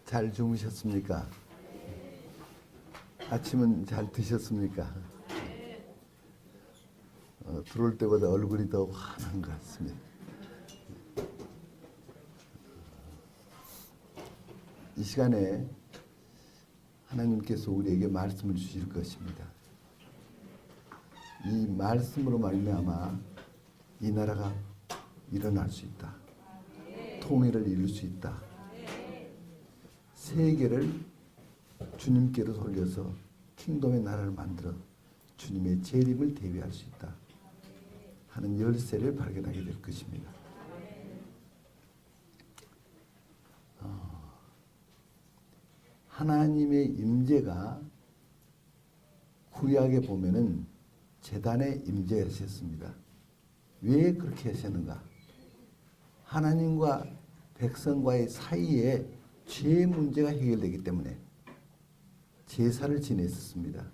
잘 주무셨습니까? 아침은 잘 드셨습니까? 들어올 때보다 얼굴이 더 환한 것 같습니다. 이 시간에 하나님께서 우리에게 말씀을 주실 것입니다. 이 말씀으로 말미암아 이 나라가 일어날 수 있다. 통일을 이룰 수 있다. 세계를 주님께로 돌려서 킹덤의 나라를 만들어 주님의 재림을 대비할 수 있다 하는 열쇠를 발견하게 될 것입니다. 하나님의 임재가 구약에 보면은 제단에 임재하셨습니다. 왜 그렇게 하셨는가? 하나님과 백성과의 사이에 죄 문제가 해결되기 때문에 제사를 지냈었습니다.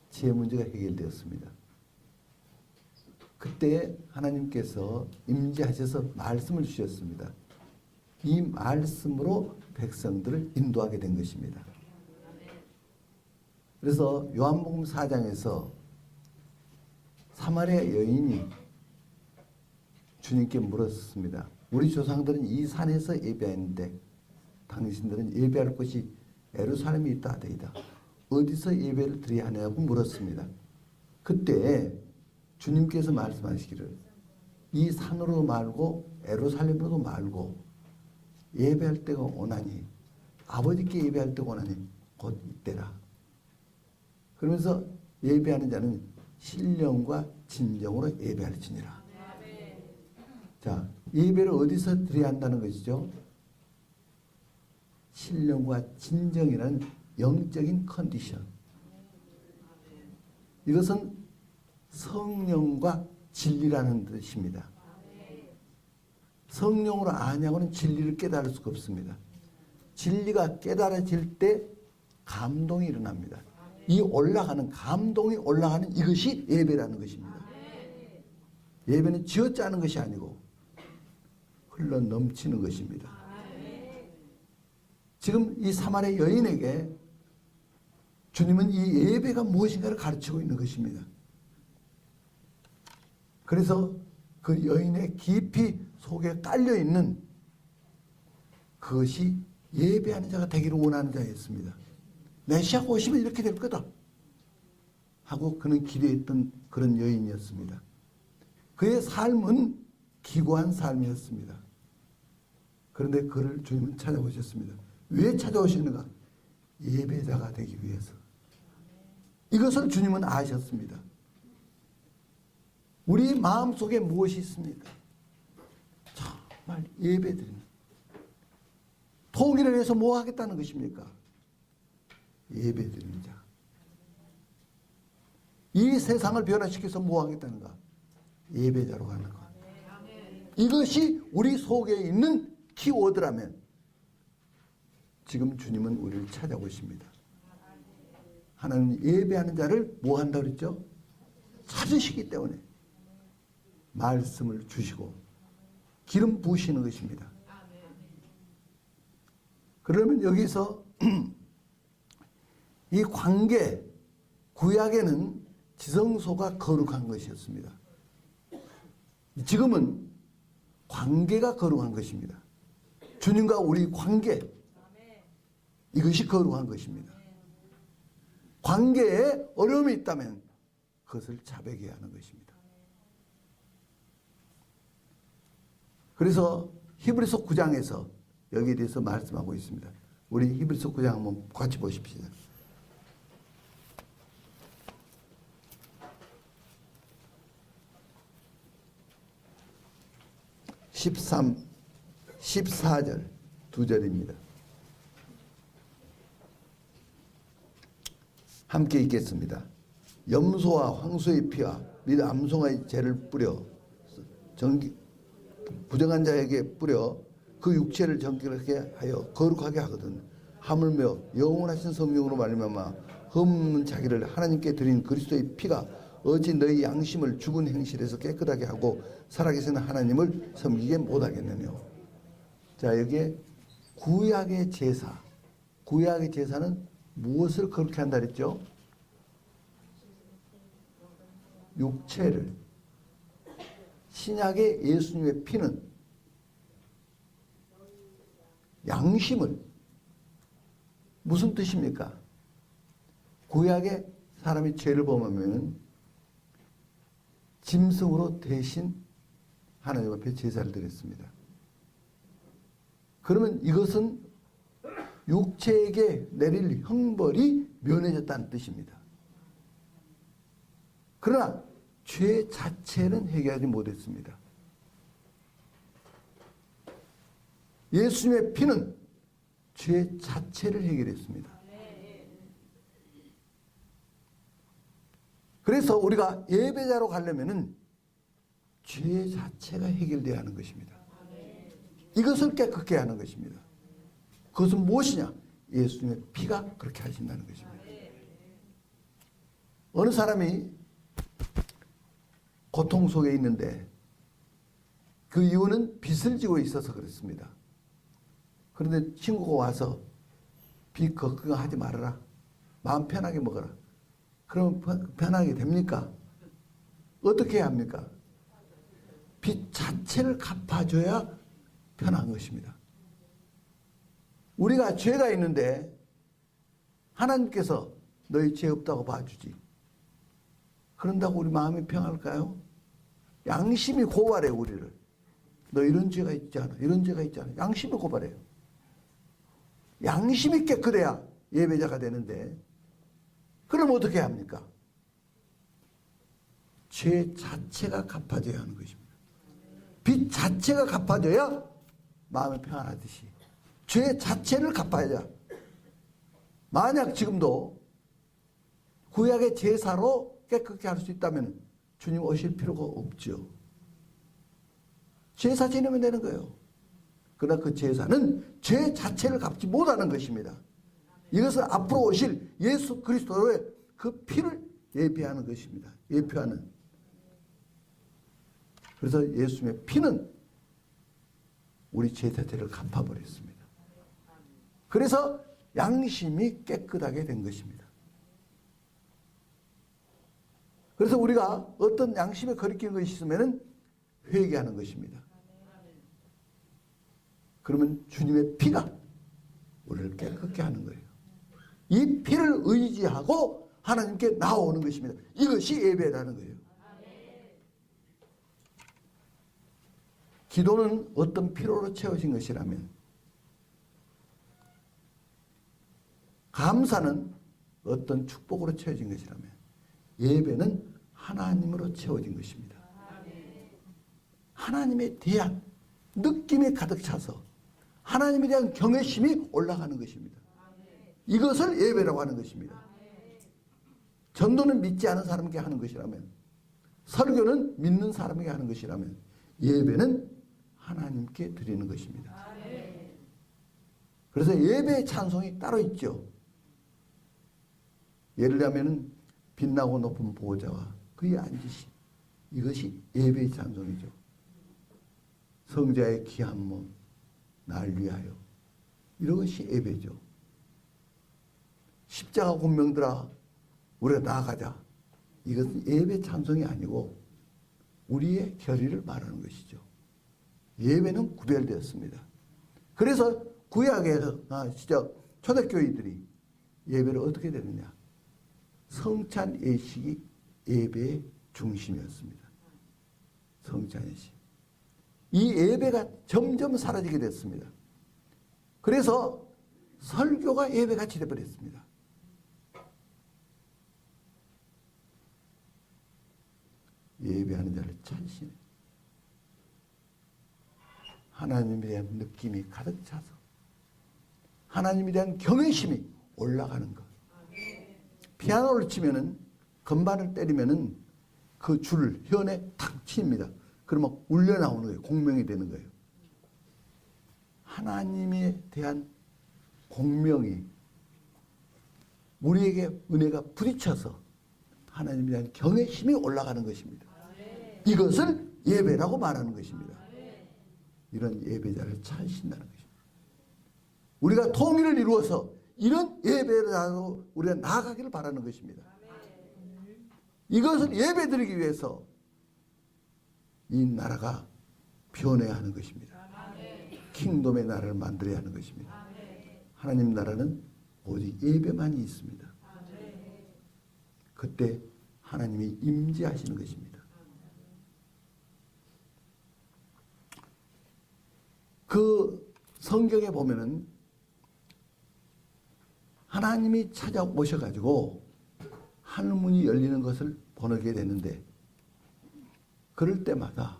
죄 문제가 해결되었습니다. 그때 하나님께서 임재하셔서 말씀을 주셨습니다. 이 말씀으로 백성들을 인도하게 된 것입니다. 그래서 요한복음 4장에서 사마리아 여인이 주님께 물었습니다. 우리 조상들은 이 산에서 예배했는데 당신들은 예배할 곳이 예루살렘에 있다 하더이다. 어디서 예배를 드려야 하냐고 물었습니다. 그때 주님께서 말씀하시기를 이 산으로 말고 예루살렘으로도 말고 예배할 때가 오나니 아버지께 예배할 때가 오나니 곧 이때라. 그러면서 예배하는 자는 신령과 진정으로 예배할지니라. 자, 예배를 어디서 드려야 한다는 것이죠? 신령과 진정이라는 영적인 컨디션. 이것은 성령과 진리라는 뜻입니다. 성령으로 아냐고는 진리를 깨달을 수가 없습니다. 진리가 깨달아질 때 감동이 일어납니다. 이 올라가는 감동이 올라가는 이것이 예배라는 것입니다. 예배는 쥐어짜는 것이 아니고 흘러 넘치는 것입니다. 지금 이 사마리아 여인에게 주님은 이 예배가 무엇인가를 가르치고 있는 것입니다. 그래서 그 여인의 깊이 속에 깔려있는 그것이 예배하는 자가 되기를 원하는 자였습니다. 메시아가 오시면 이렇게 될 거다 하고 그는 기대했던 그런 여인이었습니다. 그의 삶은 기구한 삶이었습니다. 그런데 그를 주님은 찾아오셨습니다. 왜 찾아오시는가? 예배자가 되기 위해서. 이것을 주님은 아셨습니다. 우리 마음속에 무엇이 있습니까? 정말 예배드리는. 통일을 해서 뭐 하겠다는 것입니까? 예배드리는 자. 이 세상을 변화시켜서 뭐 하겠다는가? 예배자로 가는 것. 이것이 우리 속에 있는 키워드라면 지금 주님은 우리를 찾아오십니다. 하나님 예배하는 자를 뭐 한다고 그랬죠? 찾으시기 때문에 말씀을 주시고 기름 부으시는 것입니다. 그러면 여기서 이 관계, 구약에는 지성소가 거룩한 것이었습니다. 지금은 관계가 거룩한 것입니다. 주님과 우리 관계, 이것이 거룩한 것입니다. 관계에 어려움이 있다면 그것을 자백해야 하는 것입니다. 그래서 히브리서 9장에서 여기에 대해서 말씀하고 있습니다. 우리 히브리서 9장 한번 같이 보십시오. 14절 두 절입니다. 함께 읽겠습니다. 염소와 황소의 피와 및 암송아의 죄를 뿌려 부정한 자에게 뿌려 그 육체를 정결하게 하여 거룩하게 하거든. 하물며 영원하신 성령으로 말미암아 흠없는 자기를 하나님께 드린 그리스도의 피가 어찌 너희 양심을 죽은 행실에서 깨끗하게 하고 살아계신 하나님을 섬기게 못하겠느냐. 자, 여기에 구약의 제사. 구약의 제사는 무엇을 그렇게 한다 그랬죠? 육체를. 신약의 예수님의 피는 양심을. 무슨 뜻입니까? 구약의 사람이 죄를 범하면 짐승으로 대신 하나님 앞에 제사를 드렸습니다. 그러면 이것은 육체에게 내릴 형벌이 면해졌다는 뜻입니다. 그러나 죄 자체는 해결하지 못했습니다. 예수님의 피는 죄 자체를 해결했습니다. 그래서 우리가 예배자로 가려면은 죄 자체가 해결돼야 하는 것입니다. 이것을 깨끗게 하는 것입니다. 그것은 무엇이냐? 예수님의 피가 그렇게 하신다는 것입니다. 어느 사람이 고통 속에 있는데 그 이유는 빚을 지고 있어서 그렇습니다. 그런데 친구가 와서 빚 걱정하지 말아라. 마음 편하게 먹어라. 그럼 편하게 됩니까? 어떻게 해야 합니까? 빚 자체를 갚아줘야 편한 것입니다. 우리가 죄가 있는데 하나님께서 너희 죄 없다고 봐주지. 그런다고 우리 마음이 평안할까요? 양심이 고발해요, 우리를. 너 이런 죄가 있지 않아? 이런 죄가 있지 않아? 양심이 고발해요. 양심이 깨끗해야 예배자가 되는데, 그럼 어떻게 합니까? 죄 자체가 갚아져야 하는 것입니다. 빚 자체가 갚아져야 마음이 평안하듯이 죄 자체를 갚아야. 만약 지금도 구약의 제사로 깨끗게 할 수 있다면 주님 오실 필요가 없죠. 제사 지내면 되는 거예요. 그러나 그 제사는 죄 자체를 갚지 못하는 것입니다. 이것은 앞으로 오실 예수 그리스도의 그 피를 예비하는 것입니다. 예표하는. 그래서 예수님의 피는 우리 죄 자체를 갚아버렸습니다. 그래서 양심이 깨끗하게 된 것입니다. 그래서 우리가 어떤 양심에 거리끼는 것이 있으면 회개하는 것입니다. 그러면 주님의 피가 우리를 깨끗게 하는 거예요. 이 피를 의지하고 하나님께 나오는 것입니다. 이것이 예배라는 거예요. 기도는 어떤 필요로 채워진 것이라면, 감사는 어떤 축복으로 채워진 것이라면, 예배는 하나님으로 채워진 것입니다. 하나님에 대한 느낌이 가득 차서 하나님에 대한 경외심이 올라가는 것입니다. 이것을 예배라고 하는 것입니다. 전도는 믿지 않은 사람에게 하는 것이라면, 설교는 믿는 사람에게 하는 것이라면, 예배는 하나님께 드리는 것입니다. 그래서 예배의 찬송이 따로 있죠. 예를 들면 빛나고 높은 보호자와 그의 앉으심, 이것이 예배의 찬송이죠. 성자의 귀한 몸 날 위하여, 이것이 예배죠. 십자가 권명들아 우리가 나아가자, 이것은 예배 찬송이 아니고 우리의 결의를 말하는 것이죠. 예배는 구별되었습니다. 그래서 구약에서 초대교회들이 예배를 어떻게 드렸냐? 성찬 예식이 예배의 중심이었습니다. 성찬 예식. 이 예배가 점점 사라지게 됐습니다. 그래서 설교가 예배같이 되어버렸습니다. 예배하는 자를 찾으시네. 하나님에 대한 느낌이 가득 차서 하나님에 대한 경외심이 올라가는 것. 피아노를 치면은, 건반을 때리면은 그 줄, 현에 탁 칩니다. 그러면 울려 나오는 거예요. 공명이 되는 거예요. 하나님에 대한 공명이 우리에게 은혜가 부딪혀서 하나님에 대한 경외심이 올라가는 것입니다. 이것을 예배라고 말하는 것입니다. 이런 예배자를 찾으신다는 것입니다. 우리가 통일을 이루어서 이런 예배자로 우리가 나아가기를 바라는 것입니다. 이것을 예배드리기 위해서 이 나라가 변해야 하는 것입니다. 킹덤의 나라를 만들어야 하는 것입니다. 하나님 나라는 오직 예배만이 있습니다. 그때 하나님이 임재하시는 것입니다. 그 성경에 보면은 하나님이 찾아오셔가지고 하늘문이 열리는 것을 보게 되는데 그럴 때마다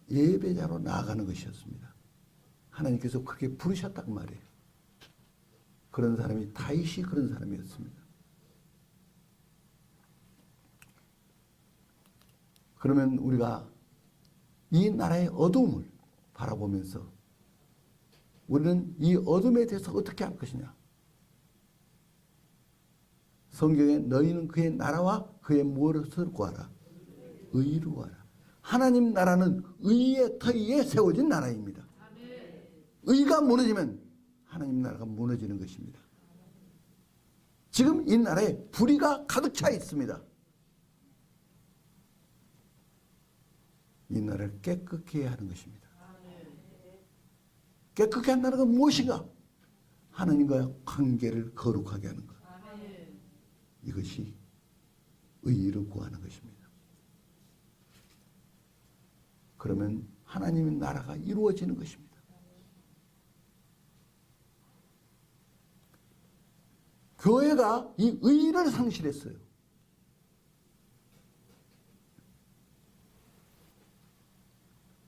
예배자로 나아가는 것이었습니다. 하나님께서 그렇게 부르셨단 말이에요. 그런 사람이 다윗이 그런 사람이었습니다. 그러면 우리가 이 나라의 어두움을 바라보면서 우리는 이 어둠에 대해서 어떻게 할 것이냐? 성경에 너희는 그의 나라와 그의 무엇을 구하라? 의를 구하라. 하나님 나라는 의의 터 위에 세워진 나라입니다. 의가 무너지면 하나님 나라가 무너지는 것입니다. 지금 이 나라에 불의가 가득 차 있습니다. 이 나라를 깨끗게 해야 하는 것입니다. 깨끗게 한다는 건 무엇인가? 하나님과의 관계를 거룩하게 하는 것. 이것이 의를 구하는 것입니다. 그러면 하나님의 나라가 이루어지는 것입니다. 교회가 이 의를 상실했어요.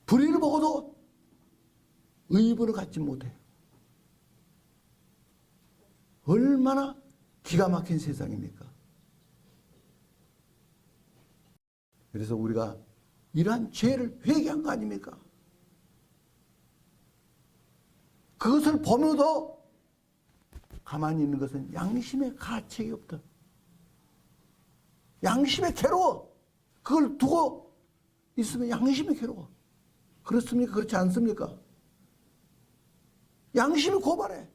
불의를 보고도 의분을 갖지 못해요. 얼마나 기가 막힌 세상입니까? 그래서 우리가 이러한 죄를 회개한 거 아닙니까? 그것을 보면도 가만히 있는 것은 양심의 가책이 없다. 양심에 괴로워. 그걸 두고 있으면 양심이 괴로워. 그렇습니까? 그렇지 않습니까? 양심이 고발해.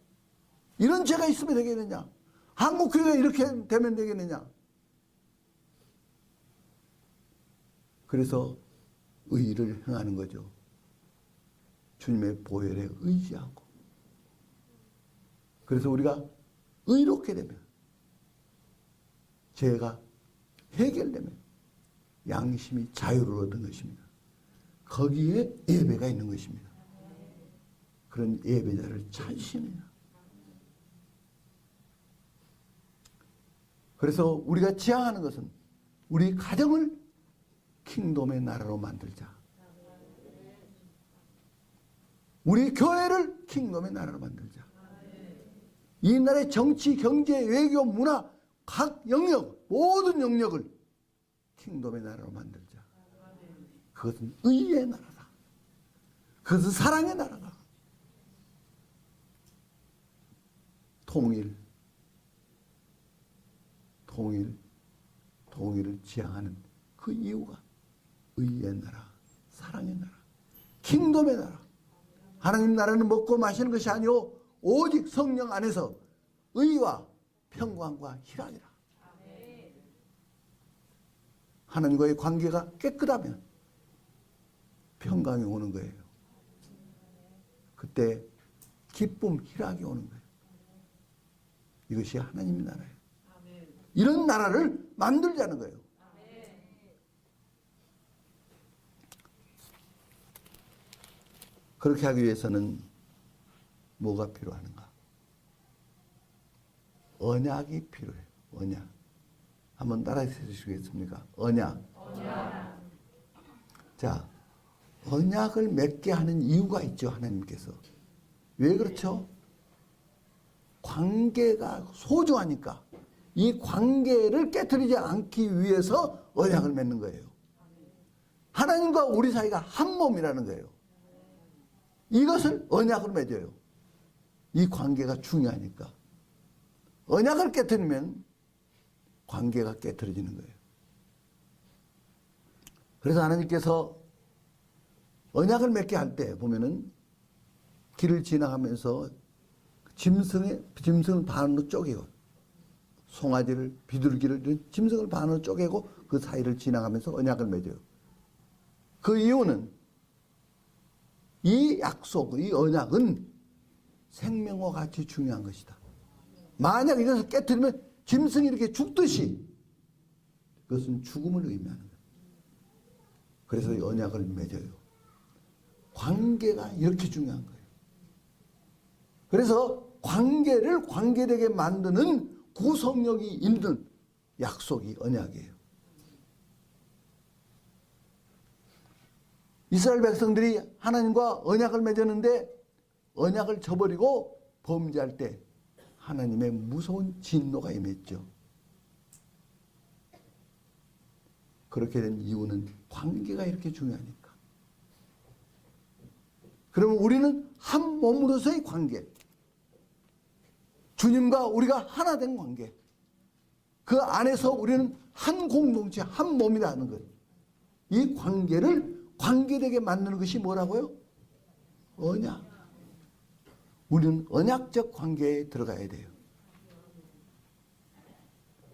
이런 죄가 있으면 되겠느냐? 한국교회가 이렇게 되면 되겠느냐? 그래서 의를 행하는 거죠. 주님의 보혈에 의지하고. 그래서 우리가 의롭게 되면 죄가 해결되면 양심이 자유를 얻는 것입니다. 거기에 예배가 있는 것입니다. 그런 예배자를 찾으십니다. 그래서 우리가 지향하는 것은 우리 가정을 킹덤의 나라로 만들자. 우리 교회를 킹덤의 나라로 만들자. 이 나라의 정치, 경제, 외교, 문화 각 영역, 모든 영역을 킹덤의 나라로 만들자. 그것은 의의 나라다. 그것은 사랑의 나라다. 통일을 지향하는 그 이유가 의의 나라, 사랑의 나라, 킹덤의 나라. 하나님 나라는 먹고 마시는 것이 아니오 오직 성령 안에서 의와 평강과 희락이라. 하나님과의 관계가 깨끗하면 평강이 오는 거예요. 그때 기쁨, 희락이 오는 거예요. 이것이 하나님 나라예요. 이런 나라를 만들자는 거예요. 그렇게 하기 위해서는 뭐가 필요한가? 언약이 필요해요. 언약. 한번 따라해 주시겠습니까? 언약. 자, 언약을 맺게 하는 이유가 있죠. 하나님께서. 왜 그렇죠? 관계가 소중하니까. 이 관계를 깨트리지 않기 위해서 언약을 맺는 거예요. 하나님과 우리 사이가 한 몸이라는 거예요. 이것을 언약으로 맺어요. 이 관계가 중요하니까. 언약을 깨트리면 관계가 깨트려지는 거예요. 그래서 하나님께서 언약을 맺게 할 때 보면은 길을 지나가면서 짐승을 반으로 쪼개고 송아지를 비둘기를 짐승을 반으로 쪼개고 그 사이를 지나가면서 언약을 맺어요. 그 이유는 이 약속, 이 언약은 생명과 같이 중요한 것이다. 만약 이것을 깨뜨리면 짐승이 이렇게 죽듯이 그것은 죽음을 의미하는 거예요. 그래서 이 언약을 맺어요. 관계가 이렇게 중요한 거예요. 그래서 관계를 관계되게 만드는 구성력이 있는 약속이 언약이에요. 이스라엘 백성들이 하나님과 언약을 맺었는데 언약을 저버리고 범죄할 때 하나님의 무서운 진노가 임했죠. 그렇게 된 이유는 관계가 이렇게 중요하니까. 그러면 우리는 한 몸으로서의 관계, 주님과 우리가 하나 된 관계, 그 안에서 우리는 한 공동체, 한 몸이라는 것. 이 관계를 관계되게 만드는 것이 뭐라고요? 언약. 우리는 언약적 관계에 들어가야 돼요.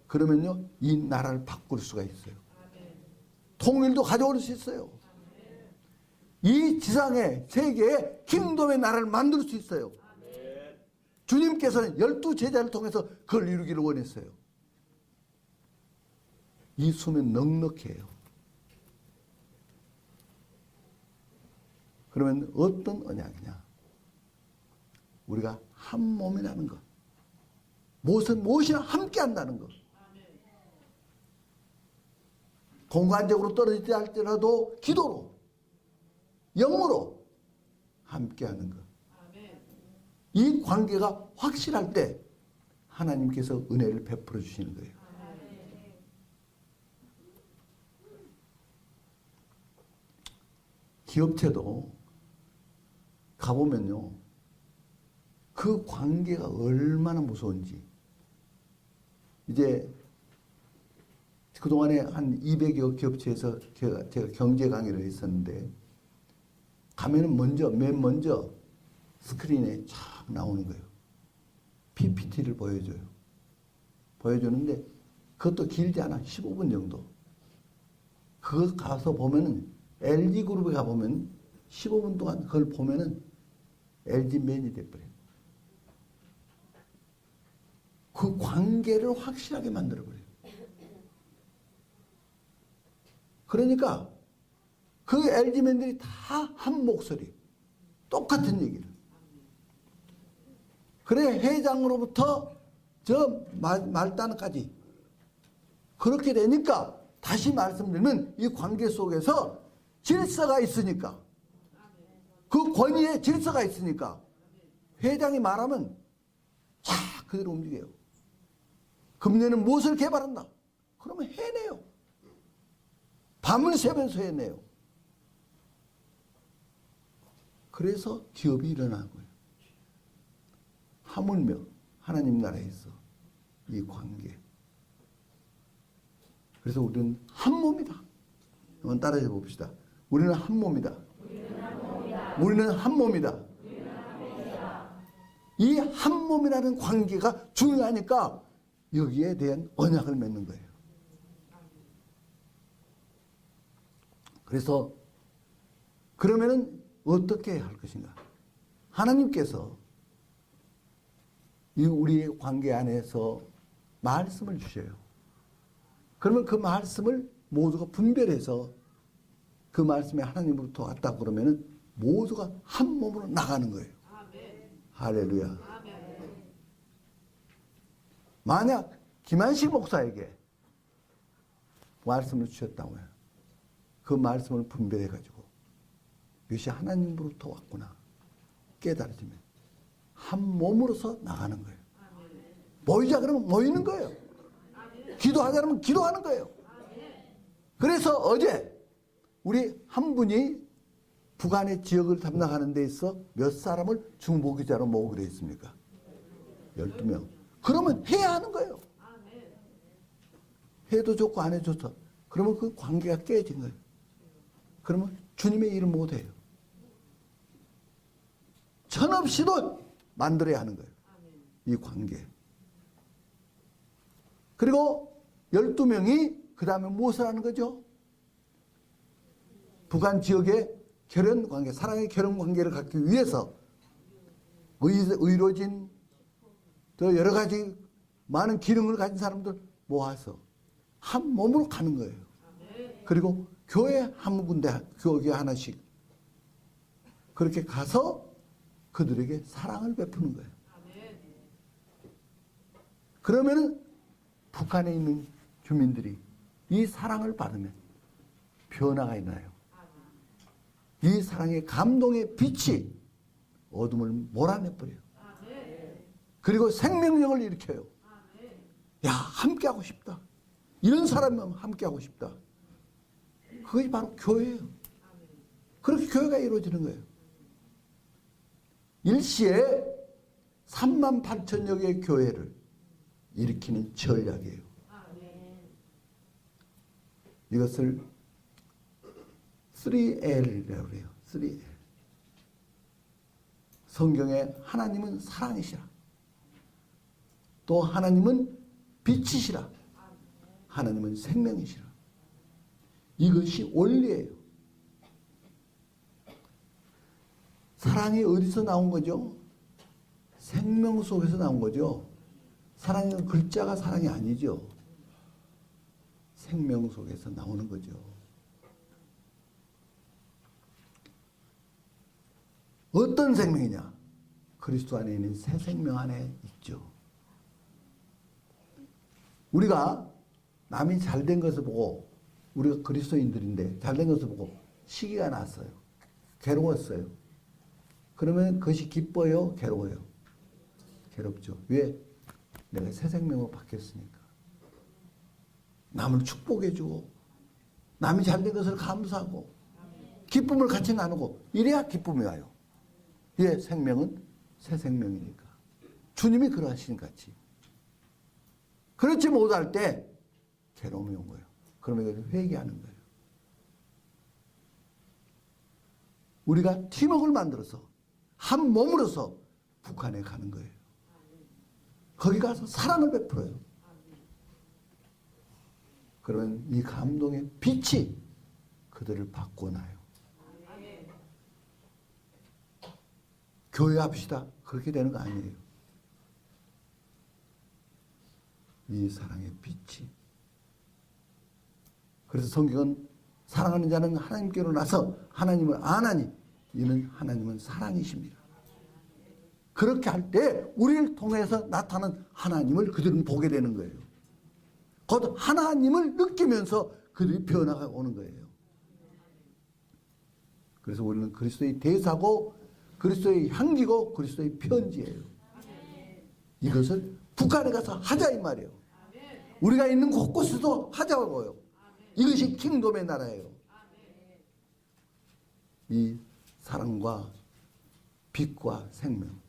그러면요, 이 나라를 바꿀 수가 있어요. 통일도 가져올 수 있어요. 이 지상에, 세계에 킹덤의 나라를 만들 수 있어요. 주님께서는 12제자를 통해서 그걸 이루기를 원했어요. 이 수면 넉넉해요. 그러면 어떤 언약이냐? 우리가 한 몸이라는 것. 무엇이나 함께 한다는 것. 공간적으로 떨어지지 할지라도 기도로, 영으로 함께 하는 것. 이 관계가 확실할 때 하나님께서 은혜를 베풀어 주시는 거예요. 기업체도 가보면요, 그 관계가 얼마나 무서운지. 이제 그동안에 한 200여 기업체에서 제가 경제 강의를 했었는데, 가면은 맨 먼저 스크린에 쫙 나오는 거예요. PPT를 보여줘요. 보여주는데 그것도 길지 않아. 15분 정도. 그거 가서 보면은 LG그룹에 가보면 15분 동안 그걸 보면은 LG맨이 돼버려요. 그 관계를 확실하게 만들어버려요. 그러니까 그 LG맨들이 다 한 목소리, 똑같은 얘기를. 그래, 회장으로부터 저 말단까지 그렇게 되니까, 다시 말씀드리면 이 관계 속에서 질서가 있으니까, 그 권위에 질서가 있으니까 회장이 말하면 쫙 그대로 움직여요. 금년은 무엇을 개발한다. 그러면 해내요. 밤을 새면서 해내요. 그래서 기업이 일어나는 거예요. 하물며 하나님 나라에서 이 관계. 그래서 우리는 한 몸이다. 한번 따라해 봅시다. 우리는 한 몸이다. 우리는 한 몸이다. 이 한 몸이라는 관계가 중요하니까 여기에 대한 언약을 맺는 거예요. 그래서 그러면은 어떻게 해야 할 것인가? 하나님께서 이 우리의 관계 안에서 말씀을 주셔요. 그러면 그 말씀을 모두가 분별해서 그 말씀이 하나님으로부터 왔다 그러면은 모두가 한 몸으로 나가는 거예요. 아멘. 할렐루야. 아멘. 만약 김한식 목사에게 말씀을 주셨다고요. 그 말씀을 분별해가지고 이것이 하나님으로부터 왔구나 깨달아지면 한 몸으로서 나가는 거예요. 모이자 그러면 모이는 거예요. 기도하자 그러면 기도하는 거예요. 그래서 어제 우리 한 분이 북한의 지역을 담당하는 데 있어 몇 사람을 중보기자로 모으기로 했습니까? 12명. 그러면 해야 하는 거예요. 해도 좋고 안 해도 좋다. 그러면 그 관계가 깨진 거예요. 그러면 주님의 일을 못 해요. 천없이도 만들어야 하는 거예요. 이 관계. 그리고 12명이 그 다음에 무엇을 하는 거죠? 북한 지역의 결혼관계, 사랑의 결혼관계를 갖기 위해서 의료진, 또 여러 가지 많은 기능을 가진 사람들 모아서 한 몸으로 가는 거예요. 그리고 교회 한 군데, 교회 하나씩 그렇게 가서 그들에게 사랑을 베푸는 거예요. 그러면은 북한에 있는 주민들이 이 사랑을 받으면 변화가 있나요? 이 사랑의 감동의 빛이 어둠을 몰아내버려요. 그리고 생명력을 일으켜요. 야, 함께하고 싶다. 이런 사람이면 함께하고 싶다. 그것이 바로 교회예요. 그렇게 교회가 이루어지는 거예요. 일시에 3만 8천여 개의 교회를 일으키는 전략이에요. 이것을 3L이라고 해요. 3L. 성경에 하나님은 사랑이시라. 또 하나님은 빛이시라. 하나님은 생명이시라. 이것이 원리예요. 사랑이 어디서 나온 거죠? 생명 속에서 나온 거죠. 사랑은 글자가 사랑이 아니죠. 생명 속에서 나오는 거죠. 어떤 생명이냐? 그리스도 안에 있는 새 생명 안에 있죠. 우리가 남이 잘된 것을 보고, 우리가 그리스도인들인데 잘된 것을 보고 시기가 났어요. 괴로웠어요. 그러면 그것이 기뻐요? 괴로워요? 괴롭죠. 왜? 내가 새 생명으로 바뀌었으니까. 남을 축복해주고 남이 잘된 것을 감사하고 기쁨을 같이 나누고 이래야 기쁨이 와요. 예, 생명은 새 생명이니까. 주님이 그러하신 같이. 그렇지 못할 때 괴로움이 온 거예요. 그러면 이것을 회개하는 거예요. 우리가 팀워크를 만들어서 한 몸으로서 북한에 가는 거예요. 거기 가서 사랑을 베풀어요. 그러면 이 감동의 빛이 그들을 바꿔놔요. 교회합시다. 그렇게 되는 거 아니에요. 이 사랑의 빛이. 그래서 성경은 사랑하는 자는 하나님께로 나서 하나님을 아나니 이는 하나님은 사랑이십니다. 그렇게 할 때 우리를 통해서 나타나는 하나님을 그들은 보게 되는 거예요. 곧 하나님을 느끼면서 그들이 변화가 오는 거예요. 그래서 우리는 그리스도의 대사고 그리스도의 향기고 그리스도의 편지예요. 이것을 북한에 가서 하자 이 말이에요. 우리가 있는 곳곳에도 하자고요. 이것이 킹덤의 나라예요. 이 사랑과 빛과 생명.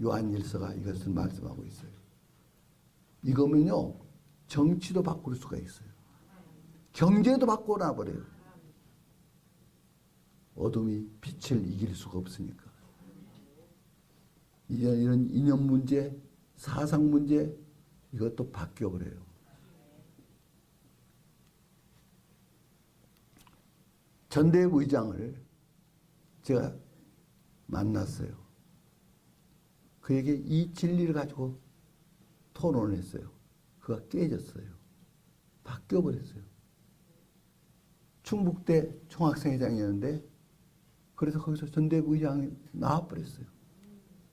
요한일서가 이것을 말씀하고 있어요. 이거면요, 정치도 바꿀 수가 있어요. 경제도 바꿔놔버려요. 어둠이 빛을 이길 수가 없으니까. 이런 이념 문제, 사상 문제, 이것도 바뀌어버려요. 전대협 의장을 제가 만났어요. 그에게 이 진리를 가지고 토론을 했어요. 그가 깨졌어요. 바뀌어버렸어요. 충북대 총학생회장이었는데 그래서 거기서 전대협 의장이 나와버렸어요.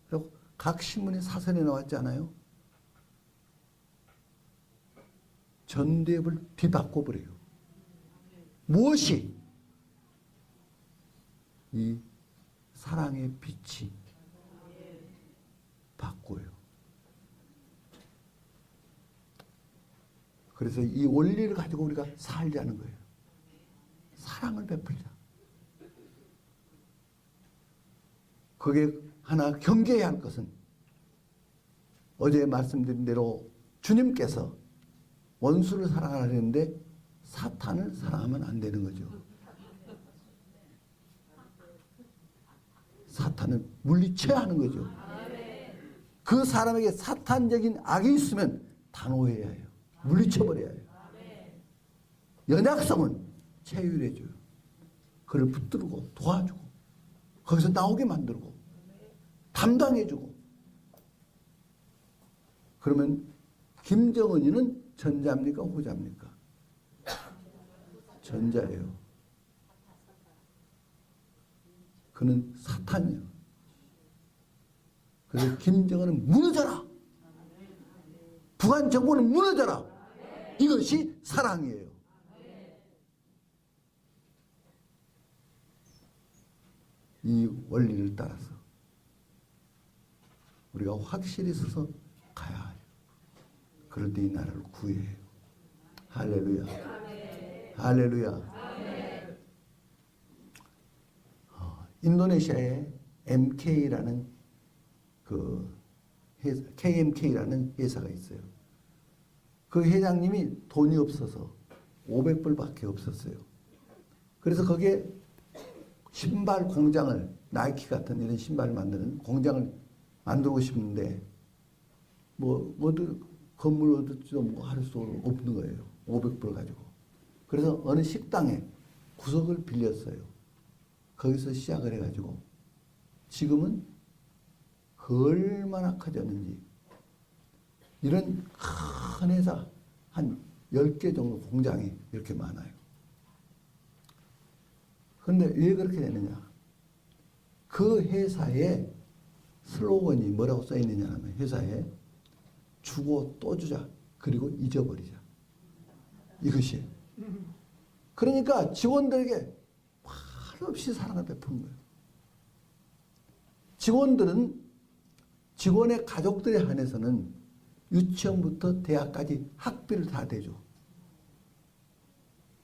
그리고 각 신문에 사설에 나왔잖아요. 전대협을 뒤바꿔버려요. 무엇이? 이 사랑의 빛이 바꿔요. 그래서 이 원리를 가지고 우리가 살자는 거예요. 사랑을 베풀자. 거기에 하나 경계해야 할 것은 어제 말씀드린 대로 주님께서 원수를 사랑하려는데 사탄을 사랑하면 안 되는 거죠. 사탄을 물리쳐야 하는 거죠. 그 사람에게 사탄적인 악이 있으면 단호해야 해요. 물리쳐버려야 해요. 연약성은 체휼해줘요. 그를 붙들고 도와주고 거기서 나오게 만들고 담당해주고. 그러면 김정은이는 전자입니까 후자입니까? 전자예요. 그는 사탄이에요. 그래서 김정은은 무너져라. 북한 정부는 무너져라. 이것이 사랑이에요. 이 원리를 따라서 우리가 확실히 서서 가야 해요. 그럴 때 이 나라를 구해야 해요. 할렐루야. 할렐루야. 인도네시아에 MK라는 KMK라는 회사가 있어요. 그 회장님이 돈이 없어서 500불밖에 없었어요. 그래서 거기에 신발 공장을, 나이키 같은 이런 신발을 만드는 공장을 만들고 싶은데 건물 얻을지도 할 수 없는 거예요. 500불 가지고. 그래서 어느 식당에 구석을 빌렸어요. 거기서 시작을 해가지고 지금은 얼마나 커졌는지. 이런 큰 회사 한 10개 정도 공장이 이렇게 많아요. 그런데 왜 그렇게 되느냐. 그 회사의 슬로건이 뭐라고 써 있느냐 하면 회사에 주고 또 주자. 그리고 잊어버리자. 이것이. 그러니까 직원들에게 한없이 사랑을 베푸는 거예요. 직원들은 직원의 가족들에 한해서는 유치원부터 대학까지 학비를 다 대죠.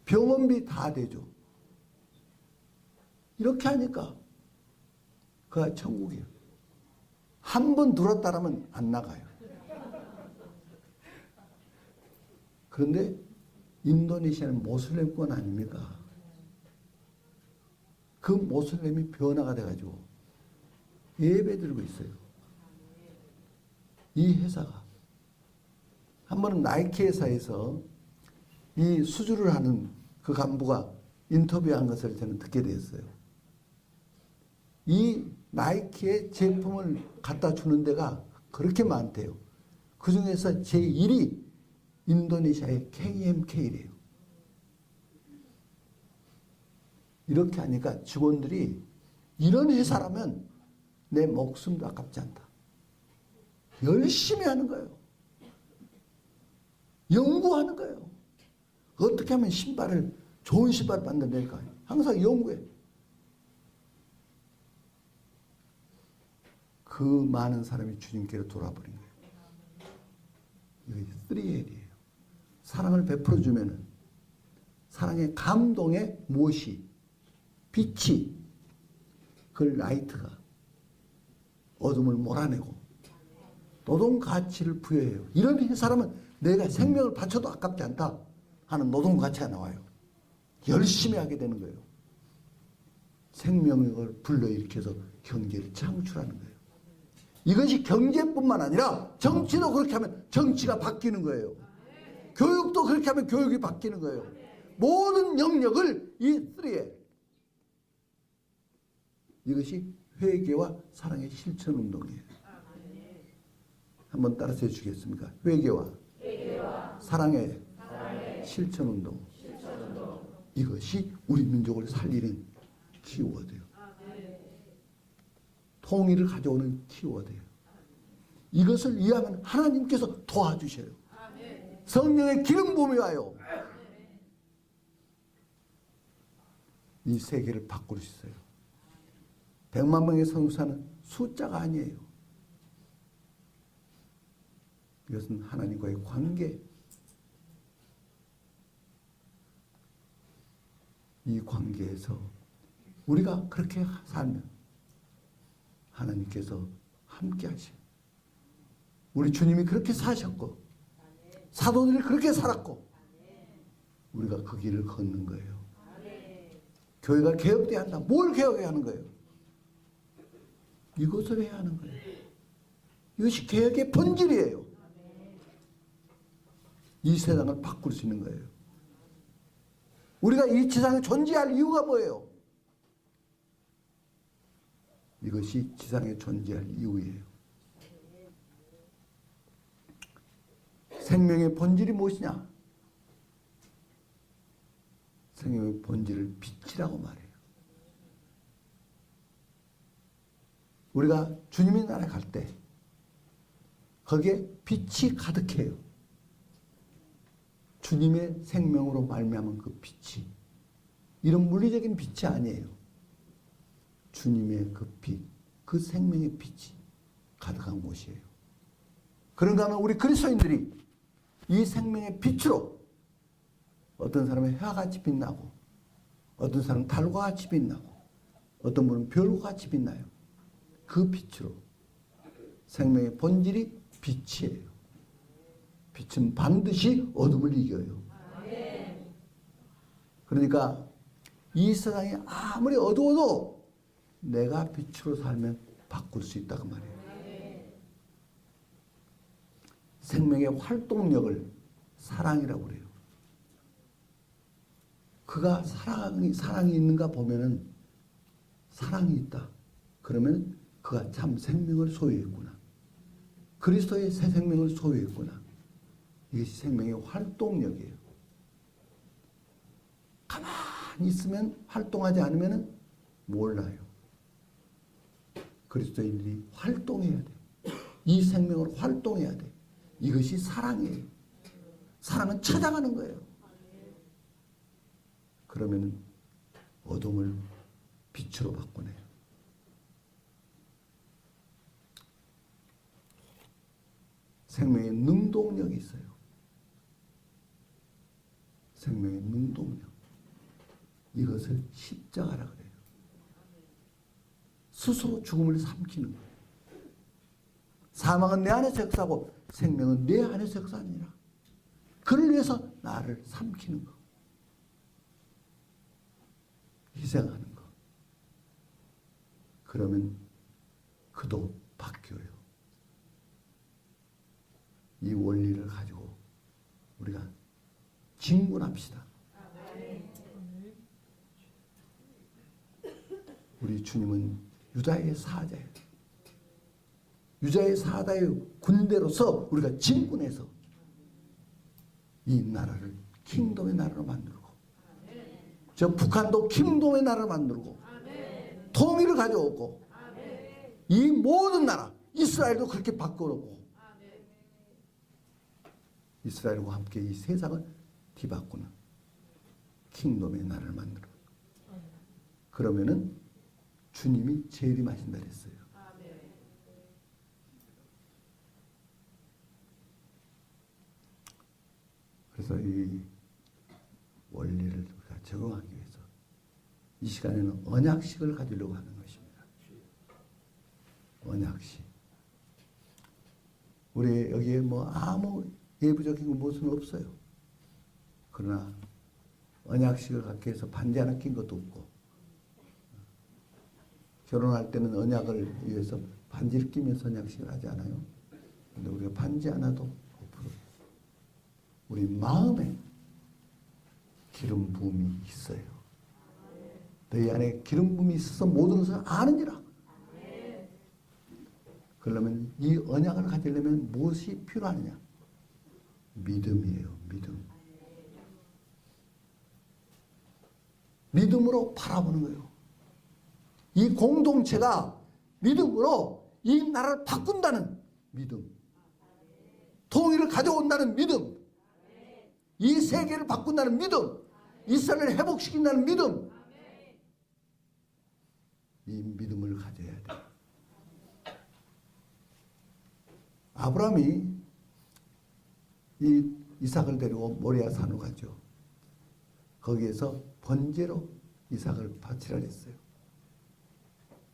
병원비 다 대죠. 이렇게 하니까 그가 천국이에요. 한 번 들었다라면 안 나가요. 그런데 인도네시아는 모슬렘권 아닙니까? 그 모슬렘이 변화가 돼가지고 예배 드리고 있어요. 이 회사가 한 번은 나이키 회사에서 이 수주를 하는 그 간부가 인터뷰한 것을 저는 듣게 되었어요. 이 나이키의 제품을 갖다 주는 데가 그렇게 많대요. 그 중에서 제1위 인도네시아의 KMK래요. 이렇게 하니까 직원들이 이런 회사라면 내 목숨도 아깝지 않다. 열심히 하는 거예요. 연구하는 거예요. 어떻게 하면 좋은 신발을 만들까? 항상 연구해. 그 많은 사람이 주님께로 돌아버린 거예요. 이게 3L이에요. 사랑을 베풀어주면은 사랑의 감동의 무엇이 빛이 그 라이트가 어둠을 몰아내고 노동 가치를 부여해요. 이런 사람은 내가 생명을 바쳐도 아깝지 않다 하는 노동 가치가 나와요. 열심히 하게 되는 거예요. 생명력을 불러일으켜서 경제를 창출하는 거예요. 이것이 경제뿐만 아니라 정치도 그렇게 하면 정치가 바뀌는 거예요. 교육도 그렇게 하면 교육이 바뀌는 거예요. 모든 영역을 이 3에 이것이 회개와 사랑의 실천 운동이에요. 한번 따라서 해주시겠습니까? 회개와 사랑의 실천 운동. 이것이 우리 민족을 살리는 키워드예요. 통일을 가져오는 키워드예요. 이것을 이해하면 하나님께서 도와주셔요. 성령의 기름 부음이 와요. 이 세계를 바꿀 수 있어요. 100만 명의 선교사는 숫자가 아니에요. 이것은 하나님과의 관계. 이 관계에서 우리가 그렇게 살면 하나님께서 함께 하셔요. 우리 주님이 그렇게 사셨고 사도들이 그렇게 살았고 우리가 그 길을 걷는 거예요. 교회가 개혁돼야 한다. 뭘 개혁해야 하는 거예요? 이것을 해야 하는 거예요. 이것이 개혁의 본질이에요. 이 세상을 바꿀 수 있는 거예요. 우리가 이 지상에 존재할 이유가 뭐예요? 이것이 지상에 존재할 이유예요. 생명의 본질이 무엇이냐? 생명의 본질을 빛이라고 말해요. 우리가 주님의 나라에 갈 때 거기에 빛이 가득해요. 주님의 생명으로 말미암은 그 빛이 이런 물리적인 빛이 아니에요. 주님의 그 빛, 그 생명의 빛이 가득한 곳이에요. 그런가 하면 우리 그리스도인들이 이 생명의 빛으로 어떤 사람은 해와 같이 빛나고 어떤 사람은 달과 같이 빛나고 어떤 분은 별과 같이 빛나요. 그 빛으로 생명의 본질이 빛이에요. 빛은 반드시 어둠을 이겨요. 그러니까 이 세상이 아무리 어두워도 내가 빛으로 살면 바꿀 수 있다고 말해요. 생명의 활동력을 사랑이라고 그래요. 그가 사랑이 있는가 보면은 사랑이 있다. 그러면 그가 참 생명을 소유했구나. 그리스도의 새 생명을 소유했구나. 이것이 생명의 활동력이에요. 가만히 있으면 활동하지 않으면 몰라요. 그리스도인들이 활동해야 돼. 이 생명을 활동해야 돼. 이것이 사랑이에요. 사랑은 찾아가는 거예요. 그러면 어둠을 빛으로 바꾸네요. 생명의 능동력이 있어요. 생명의 능동력. 이것을 십자가라 그래요. 스스로 죽음을 삼키는 거예요. 사망은 내 안에서 역사하고 생명은 내 안에서 역사하니라. 그를 위해서 나를 삼키는 거. 희생하는 거. 그러면 그도 바뀌어요. 이 원리를 가지고 우리가 진군합시다. 우리 주님은 유다의 사자예요. 유다의 사자의 군대로서 우리가 진군해서 이 나라를 킹덤의 나라로 만들고 저 북한도 킹덤의 나라를 만들고 통일을 가져오고 이 모든 나라 이스라엘도 그렇게 바꿔놓고 이스라엘과 함께 이 세상을 뒤바꾸는 킹덤의 나라를 만들어. 그러면은 주님이 재림하신다 그랬어요. 그래서 이 원리를 우리가 적용하기 위해서 이 시간에는 언약식을 가지려고 하는 것입니다. 언약식. 우리 여기에 뭐 아무 예부적인 무엇은 없어요. 그러나 언약식을 갖기 위해서 반지 하나 낀 것도 없고 결혼할 때는 언약을 위해서 반지를 끼면서 언약식을 하지 않아요. 근데 우리가 반지 하나도 없어요. 우리 마음에 기름 부음이 있어요. 너희 안에 기름 부음이 있어서 모든 것을 아는지라. 그러면 이 언약을 가지려면 무엇이 필요하느냐? 믿음이에요. 믿음. 믿음으로 바라보는 거예요. 이 공동체가 믿음으로 이 나라를 바꾼다는 믿음. 통일을 가져온다는 믿음. 이 세계를 바꾼다는 믿음. 이스라엘을 회복시킨다는 믿음. 이 믿음을 가져야 돼. 아브라함이 이 이삭을 데리고 모리아 산으로 가죠. 거기에서 번제로 이삭을 바치라 했어요.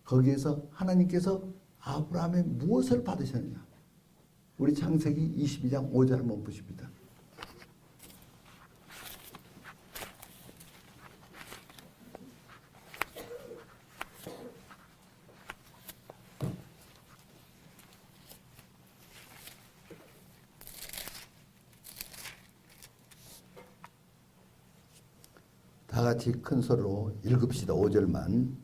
거기에서 하나님께서 아브라함의 무엇을 받으셨느냐? 우리 창세기 22장 5절 한번 보십니다. 같이 큰 소리로 읽읍시다. 5절만.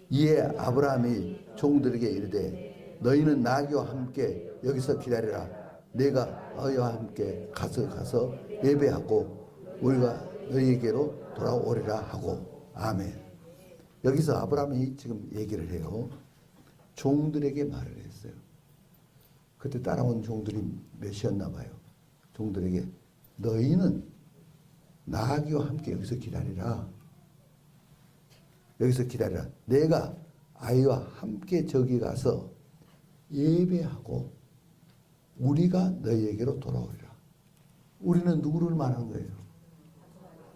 이에 아브라함이 종들에게 이르되 너희는 나귀와 함께 여기서 기다리라. 내가 너희와 함께 가서 예배하고 우리가 너희에게로 돌아오리라 하고. 아멘. 여기서 아브라함이 지금 얘기를 해요. 종들에게 말을 했어요. 그때 따라온 종들이 몇이었나 봐요. 종들에게 너희는 나귀와 함께 여기서 기다리라. 여기서 기다리라. 내가 아이와 함께 저기 가서 예배하고 우리가 너희에게로 돌아오리라. 우리는 누구를 말하는 거예요?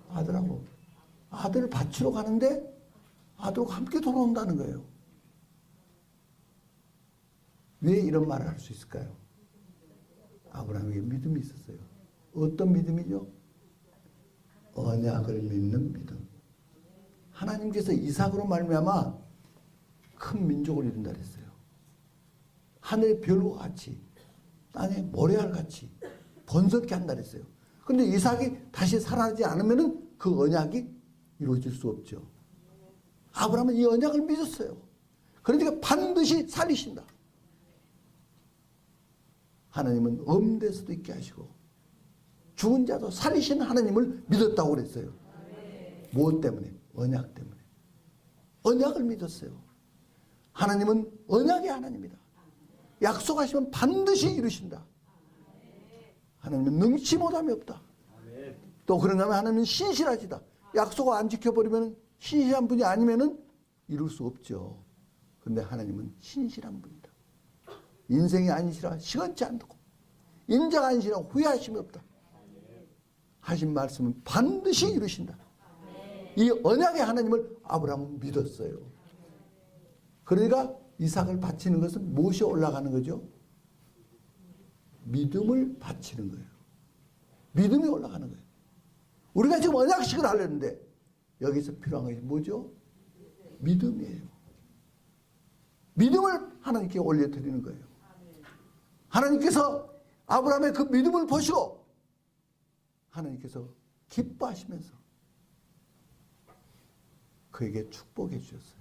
아들하고. 아들을 바치러 가는데 아들과 함께 돌아온다는 거예요. 왜 이런 말을 할 수 있을까요? 아브라함에게 믿음이 있었어요. 어떤 믿음이죠? 언약을 믿는 믿음. 하나님께서 이삭으로 말미암아 큰 민족을 이룬다 그랬어요. 하늘의 별과 같이 땅의 모래알 같이 번성케 한다 그랬어요. 그런데 이삭이 다시 살아나지 않으면 그 언약이 이루어질 수 없죠. 아브라함은 이 언약을 믿었어요. 그러니까 반드시 살리신다. 하나님은 없는 데서도 있게 하시고 죽은 자도 살리시는 하나님을 믿었다고 그랬어요. 무엇 때문에? 언약 때문에. 언약을 믿었어요. 하나님은 언약의 하나님이다. 약속하시면 반드시 이루신다. 하나님은 능치 못함이 없다. 또 그런가 하면 하나님은 신실하시다. 약속을 안 지켜버리면 신실한 분이 아니면은 이룰 수 없죠. 그런데 하나님은 신실한 분이다. 인생이 아니시라 시건치 않고 인자가 아니시라 후회하심이 없다. 하신 말씀은 반드시 이루신다. 이 언약의 하나님을 아브라함은 믿었어요. 그러니까 이삭을 바치는 것은 무엇이 올라가는 거죠? 믿음을 바치는 거예요. 믿음이 올라가는 거예요. 우리가 지금 언약식을 하려는데 여기서 필요한 것이 뭐죠? 믿음이에요. 믿음을 하나님께 올려드리는 거예요. 하나님께서 아브라함의 그 믿음을 보시고 하나님께서 기뻐하시면서 그에게 축복해 주셨어요.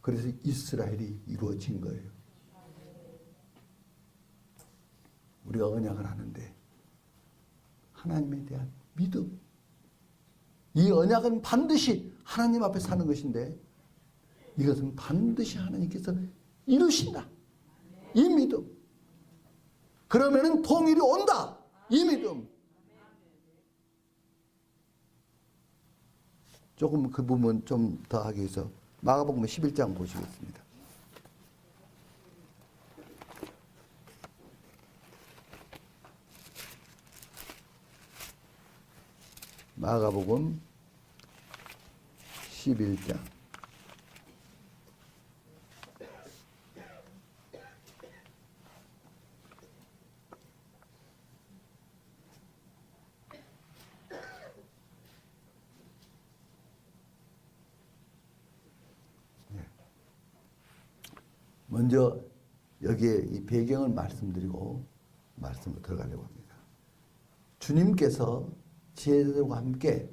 그래서 이스라엘이 이루어진 거예요. 우리가 언약을 하는데 하나님에 대한 믿음, 이 언약은 반드시 하나님 앞에 사는 것인데 이것은 반드시 하나님께서 이루신다. 이 믿음. 그러면은 통일이 온다. 이 믿음. 조금 그 부분 좀 더 하기 위해서 마가복음 11장 보시겠습니다. 마가복음 11장. 먼저 여기에 이 배경을 말씀드리고 말씀으로 들어가려고 합니다. 주님께서 제자들과 함께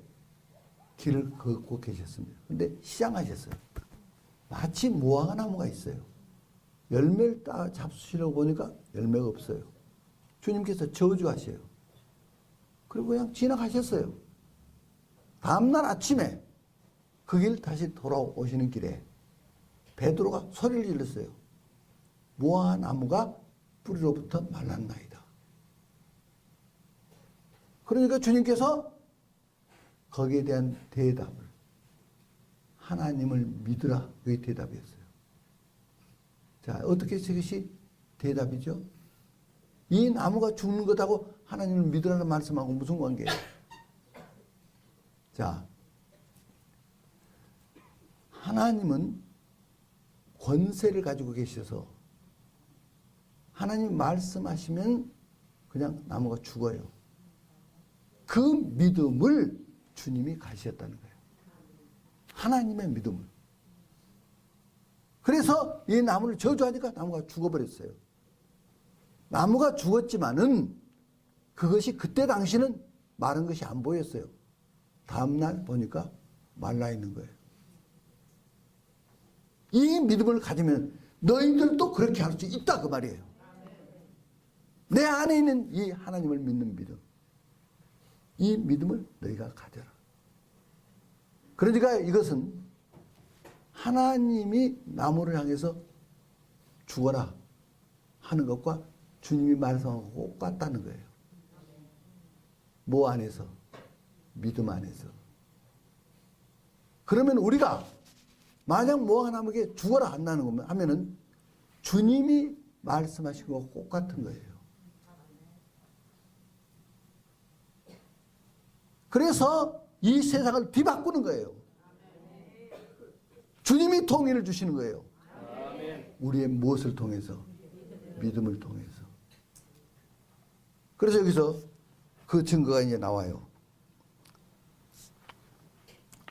길을 걷고 계셨습니다. 그런데 시장하셨어요. 마치 무화과나무가 있어요. 열매를 따 잡수시려고 보니까 열매가 없어요. 주님께서 저주하셔요. 그리고 그냥 지나가셨어요. 다음날 아침에 그 길 다시 돌아오시는 길에 베드로가 소리를 질렀어요. 무화과나무가 뿌리로부터 말랐나이다. 그러니까 주님께서 거기에 대한 대답을 하나님을 믿으라. 그게 대답이었어요. 자, 어떻게 저것이 대답이죠? 이 나무가 죽는 것하고 하나님을 믿으라는 말씀하고 무슨 관계예요? 자, 하나님은 권세를 가지고 계셔서 하나님 말씀하시면 그냥 나무가 죽어요. 그 믿음을 주님이 가지셨다는 거예요. 하나님의 믿음을. 그래서 이 나무를 저주하니까 나무가 죽어버렸어요. 나무가 죽었지만은 그것이 그때 당시는 마른 것이 안 보였어요. 다음날 보니까 말라 있는 거예요. 이 믿음을 가지면 너희들도 그렇게 할 수 있다 그 말이에요. 내 안에 있는 이 하나님을 믿는 믿음, 이 믿음을 너희가 가져라. 그러니까 이것은 하나님이 나무를 향해서 죽어라 하는 것과 주님이 말씀하고 똑같다는 거예요. 뭐 안에서? 믿음 안에서. 그러면 우리가 만약 뭐 하나님에게 죽어라 한다는 거면 하면은 주님이 말씀하신 것과 똑같은 거예요. 그래서 이 세상을 뒤바꾸는 거예요. 주님이 통일을 주시는 거예요. 우리의 무엇을 통해서? 믿음을 통해서. 그래서 여기서 그 증거가 이제 나와요.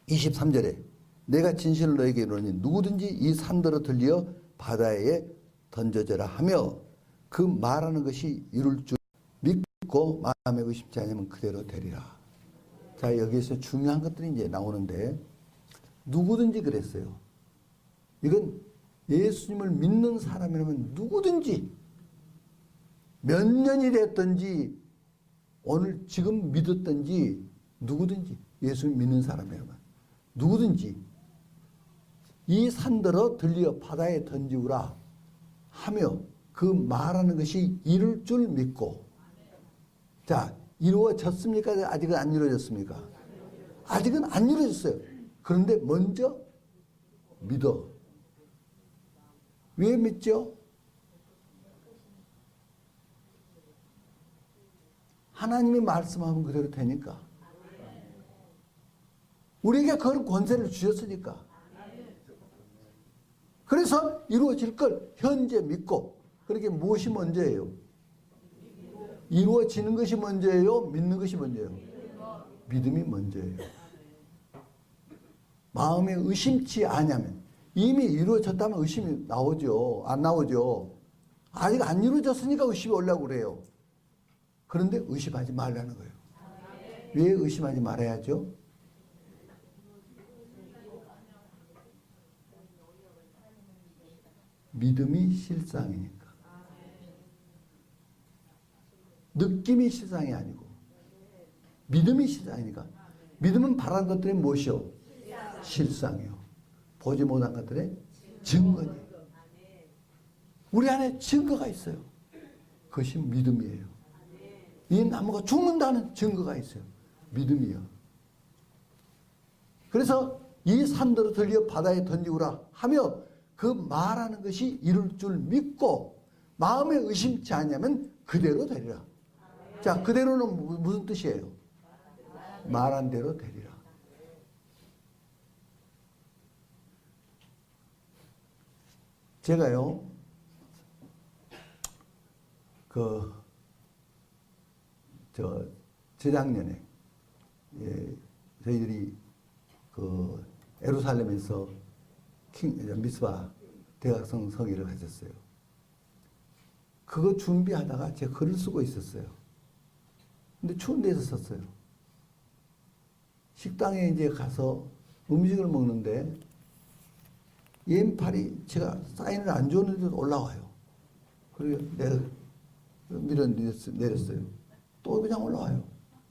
23절에 내가 진실을 너에게 이르노니 누구든지 이 산더러 들려 바다에 던져져라 하며 그 말하는 것이 이룰 줄 믿고 마음에 의심치 않으면 그대로 되리라. 자, 여기에서 중요한 것들이 이제 나오는데 누구든지 그랬어요. 이건 예수님을 믿는 사람이라면 누구든지 몇 년이 됐든지 오늘 지금 믿었든지 누구든지 예수님 믿는 사람이라면 누구든지 이 산더러 들려 바다에 던지우라 하며 그 말하는 것이 이룰 줄 믿고. 자, 이루어졌습니까? 아직은 안 이루어졌습니까? 아직은 안 이루어졌어요. 그런데 먼저 믿어. 왜 믿죠? 하나님이 말씀하면 그대로 되니까. 우리에게 그런 권세를 주셨으니까. 그래서 이루어질 걸 현재 믿고. 그렇게 무엇이 먼저예요? 이루어지는 것이 먼저예요? 믿는 것이 먼저예요? 믿음이 먼저예요. 마음에 의심치 않으면 이미 이루어졌다면 의심이 나오죠. 안 나오죠. 아직 안 이루어졌으니까 의심이 오려고 그래요. 그런데 의심하지 말라는 거예요. 왜 의심하지 말아야죠? 믿음이 실상이니까. 느낌이 실상이 아니고 믿음이 실상이니까. 믿음은 바라는 것들이 무엇이요? 실상이요. 보지 못한 것들의 증거니. 우리 안에 증거가 있어요. 그것이 믿음이에요. 이 나무가 죽는다는 증거가 있어요. 믿음이요. 그래서 이 산더러 들려 바다에 던지우라 하며 그 말하는 것이 이룰 줄 믿고 마음에 의심치 않으면 그대로 되리라. 자, 그대로는 무슨 뜻이에요? 말한 대로 되리라. 제가요, 재작년에, 저희들이 예루살렘에서 미스바 대학성 서기를 하셨어요. 그거 준비하다가 제가 글을 쓰고 있었어요. 근데 추운 데서 썼어요. 식당에 이제 가서 음식을 먹는데 왼팔이 제가 사인을 안 줬는데도 올라와요. 그리고 내가 내렸어요. 또 그냥 올라와요.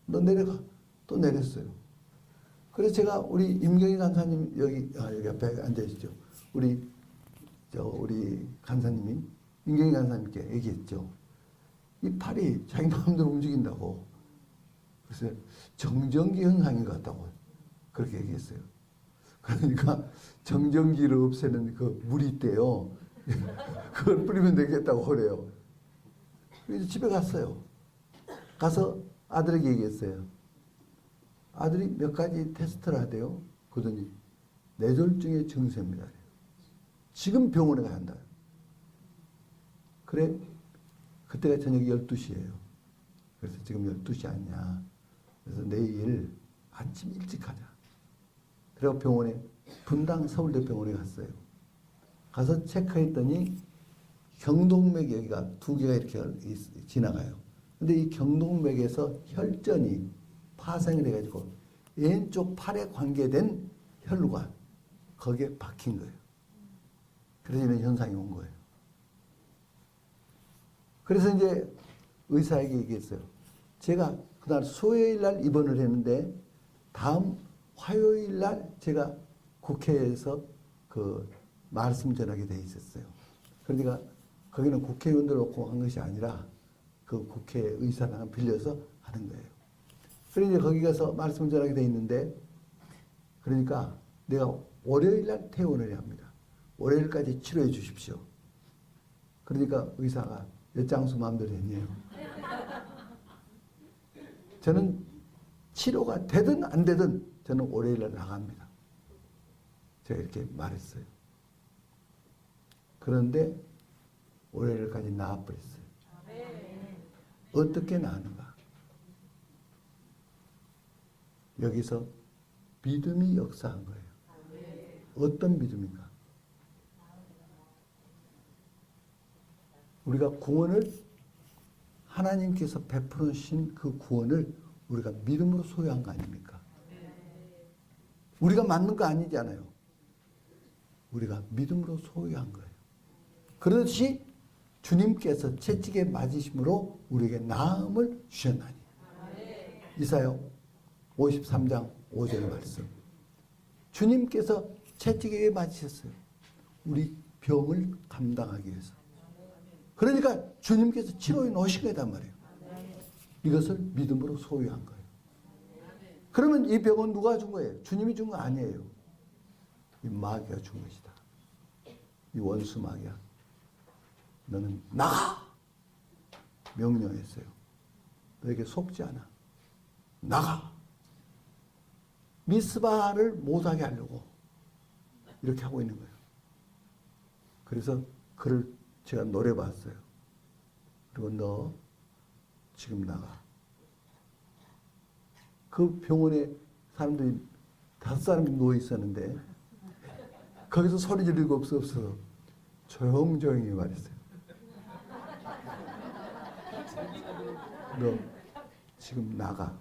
너 내려가. 또 내렸어요. 그래서 제가 우리 임경희 간사님 여기 앞에 앉아 계시죠. 우리 간사님이 임경희 간사님께 얘기했죠. 이 팔이 자기 마음대로 움직인다고. 그래서 정전기 현상인 것 같다고 그렇게 얘기했어요. 그러니까 정전기를 없애는 그 물이 있대요. 그걸 뿌리면 되겠다고 그래요. 그래서 집에 갔어요. 가서 아들에게 얘기했어요. 아들이 몇 가지 테스트를 하대요. 그러더니 뇌졸중의 증세입니다. 지금 병원에 가야 한다. 그래, 그때가 저녁 12시예요. 그래서 지금 12시 아니냐. 그래서 내일 아침 일찍 가자. 그래서 병원에 분당 서울대병원에 갔어요. 가서 체크했더니 경동맥 여기가 두 개가 이렇게 지나가요. 근데 이 경동맥에서 혈전이 파생을 해가지고 왼쪽 팔에 관계된 혈루가 거기에 박힌 거예요. 그래서 이런 현상이 온 거예요. 그래서 이제 의사에게 얘기했어요. 제가 그날 수요일 날 입원을 했는데 다음 화요일 날 제가 국회에서 그 말씀 전하게 돼 있었어요. 그러니까 거기는 국회의원들 놓고 한 것이 아니라 그 국회의사당을 빌려서 하는 거예요. 그래서 이제 거기 가서 말씀 전하게 돼 있는데 그러니까 내가 월요일 날 퇴원을 해야 합니다. 월요일까지 치료해 주십시오. 그러니까 의사가 엿장수 마음대로 했네요. 저는 치료가 되든 안 되든 저는 월요일 날 나갑니다. 제가 이렇게 말했어요. 그런데 월요일까지 나와버렸어요. 어떻게 나왔는가? 여기서 믿음이 역사한 거예요. 어떤 믿음인가? 우리가 구원을 하나님께서 베풀어 주신 그 구원을 우리가 믿음으로 소유한 거 아닙니까? 우리가 만든 거 아니잖아요. 우리가 믿음으로 소유한 거예요. 그렇듯이 주님께서 채찍에 맞으심으로 우리에게 나음을 주셨나니. 이사야 53장 5절의 말씀. 주님께서 채찍에 맞으셨어요. 우리 병을 감당하기 위해서. 그러니까 주님께서 치료해 놓으신 거단 말이에요. 이것을 믿음으로 소유한 거예요. 그러면 이 병은 누가 준 거예요? 주님이 준 거 아니에요. 이 마귀가 준 것이다. 이 원수 마귀야. 너는 나가! 명령했어요. 너에게 속지 않아. 나가! 미스바를 못하게 하려고 이렇게 하고 있는 거예요. 그래서 그를 제가 노려봤어요. 그리고 너 지금 나가. 그 병원에 사람들이 5사람이 누워 있었는데 거기서 소리 지르고 없어서 조용조용히 말했어요. 너 지금 나가.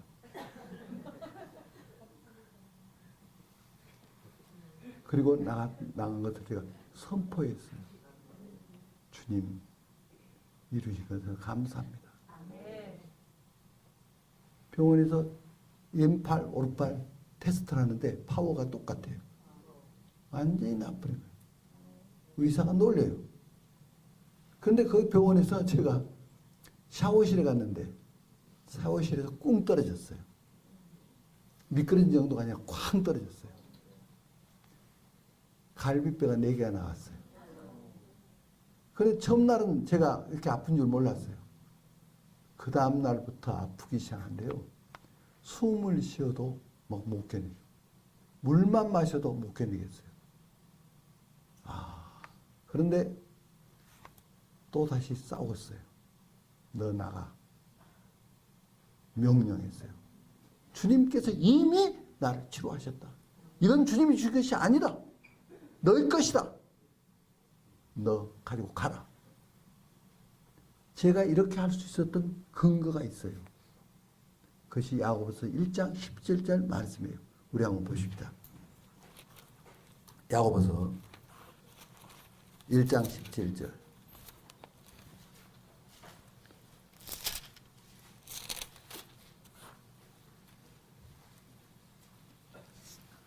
그리고 나간 것을 제가 선포했어요. 주님 이루신 것을 감사합니다. 병원에서 왼팔, 오른팔 테스트를 하는데 파워가 똑같아요. 완전히 나쁘는 거예요. 의사가 놀래요. 그런데 그 병원에서 제가 샤워실에 갔는데 샤워실에서 꿍 떨어졌어요. 미끄러진 정도가 아니라 쾅 떨어졌어요. 갈비뼈가 4개가 나왔어요. 그런데 처음 날은 제가 이렇게 아픈 줄 몰랐어요. 그 다음 날부터 아프기 시작한데요. 숨을 쉬어도 막 못 견디고 물만 마셔도 못 견디겠어요. 그런데 또 다시 싸웠어요. 너 나가. 명령했어요. 주님께서 이미 나를 치료하셨다. 이건 주님이 주신 것이 아니다. 너의 것이다. 너 가지고 가라. 제가 이렇게 할 수 있었던 근거가 있어요. 그것이 야고보서 1장 17절 말씀이에요. 우리 한번 보십시다. 야고보서 1장 17절.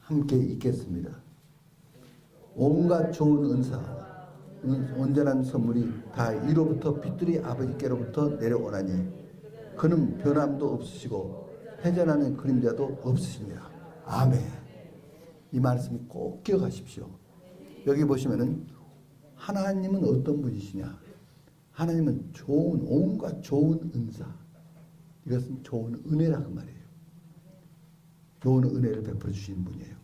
함께 읽겠습니다. 온갖 좋은 은사, 온전한 선물이 다 이로부터 빛들이 아버지께로부터 내려오나니 그는 변함도 없으시고 회전하는 그림자도 없으십니다. 아멘. 이 말씀 꼭 기억하십시오. 여기 보시면은 하나님은 어떤 분이시냐? 하나님은 온갖 좋은 은사. 이것은 좋은 은혜라는 말이에요. 좋은 은혜를 베풀어 주시는 분이에요.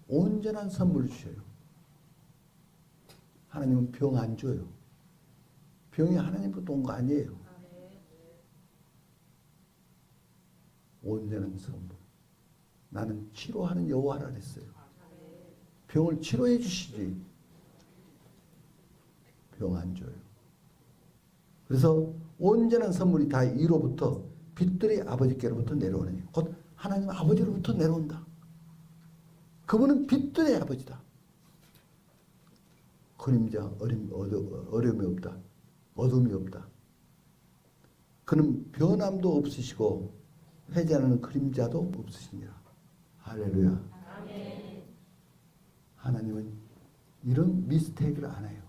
온전한 선물을 주셔요. 하나님은 병 안 줘요. 병이 하나님부터 온 거 아니에요. 온전한 선물. 나는 치료하는 여호와라 그랬어요. 병을 치료해 주시지. 병 안 줘요. 그래서 온전한 선물이 다 이로부터 빛들이 아버지께로부터 내려오느니 곧 하나님 아버지로부터 내려온다. 그분은 빛들의 아버지다. 그림자 어려움이 없다. 어둠이 없다. 그는 변함도 없으시고 회개하는 그림자도 없으시니라. 할렐루야. 하나님은 이런 미스테이크를 안 해요.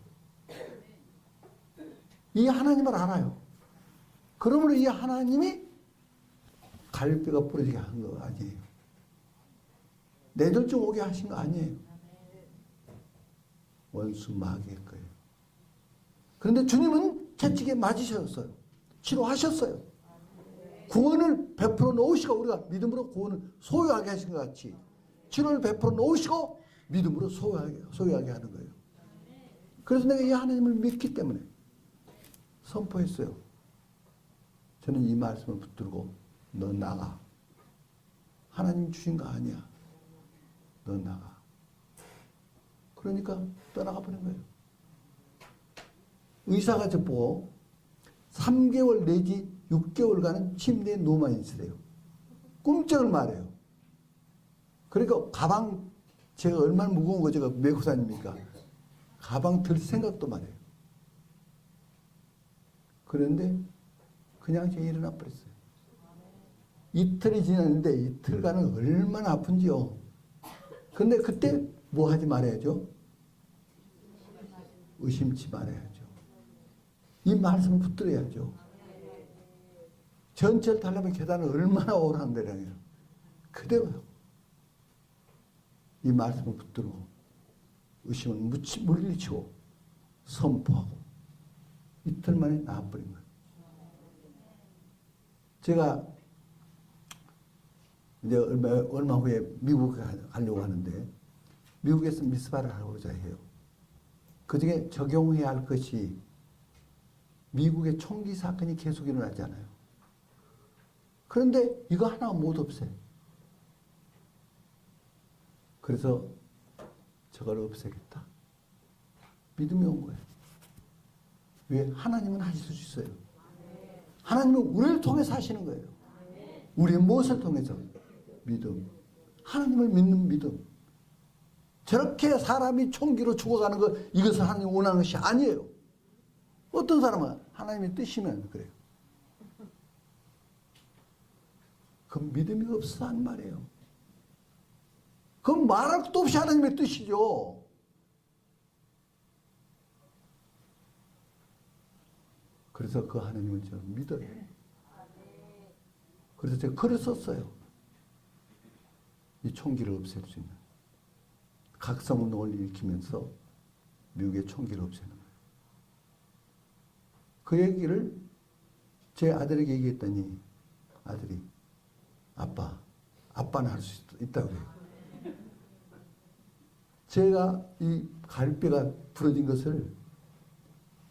이 하나님을 알아요. 그러므로 이 하나님이 갈비가 부러지게 한 거 아니에요. 뇌졸중 오게 하신 거 아니에요. 원수 마귀의 거예요. 그런데 주님은 채찍에 맞으셨어요. 치료하셨어요. 구원을 베풀어 놓으시고 우리가 믿음으로 구원을 소유하게 하신 것 같이 치료를 베풀어 놓으시고 믿음으로 소유하게 하는 거예요. 그래서 내가 이 하나님을 믿기 때문에 선포했어요. 저는 이 말씀을 붙들고 너 나가. 하나님 주신 거 아니야. 너 나가. 그러니까 떠나가 버린 거예요. 의사가 저보고 3개월 내지 6개월간은 침대에 누워만 있으래요. 꿈쩍을 말해요. 그러니까 가방 제가 얼마나 무거운 거 제가 메고 다닙니까? 가방 들 생각도 말해요. 그런데 그냥 제가 일어나 버렸어요. 이틀이 지났는데 이틀간은 얼마나 아픈지요. 근데 그때 뭐 하지 말아야죠? 의심치 말아야죠. 이 말씀을 붙들어야죠. 전철 타려면 계단을 얼마나 오르는데요. 그대로요. 이 말씀을 붙들고 의심을 물리치고 선포하고 이틀 만에 나와버린 거예요. 제가 이제 얼마 후에 미국에 가려고 하는데 미국에서 미스바를 하고자 해요. 그중에 적용해야 할 것이 미국의 총기 사건이 계속 일어나잖아요. 그런데 이거 하나 못 없애요. 그래서 저걸 없애겠다. 믿음이 온 거예요. 왜? 하나님은 하실 수 있어요. 하나님은 우리를 통해서 하시는 거예요. 우리의 무엇을 통해서? 믿음. 하나님을 믿는 믿음. 저렇게 사람이 총기로 죽어가는 것, 이것은 하나님이 원하는 것이 아니에요. 어떤 사람은 하나님의 뜻이면 그래요. 그 믿음이 없어 한 말이에요. 그건 말할 것도 없이 하나님의 뜻이죠. 그래서 그 하나님을 저는 믿어요. 그래서 제가 글을 썼어요. 이 총기를 없앨 수 있는. 각성운동을 일으키면서 미국의 총기를 없애는 거예요. 그 얘기를 제 아들에게 얘기했더니 아들이 아빠는 할 수 있다고 해요. 제가 이 갈비가 부러진 것을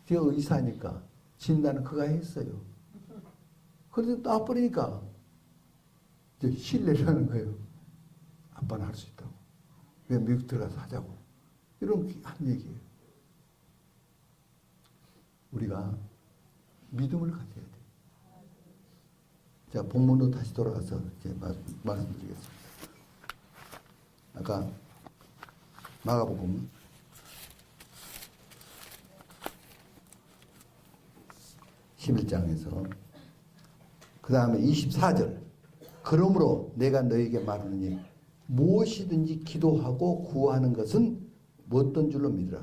제가 의사니까 진단은 그가 했어요. 그런데 나버리니까 이제 신뢰를 하는 거예요. 아빠는 할 수 있다고. 왜 미국 들어가서 하자고. 이런 한 얘기예요. 우리가 믿음을 가져야 돼. 자, 본문으로 다시 돌아가서 이제 말씀드리겠습니다. 아까 마가복음 11장에서 그 다음에 24절 그러므로 내가 너에게 말하느니 무엇이든지 기도하고 구하는 것은 어떤 줄로 믿으라.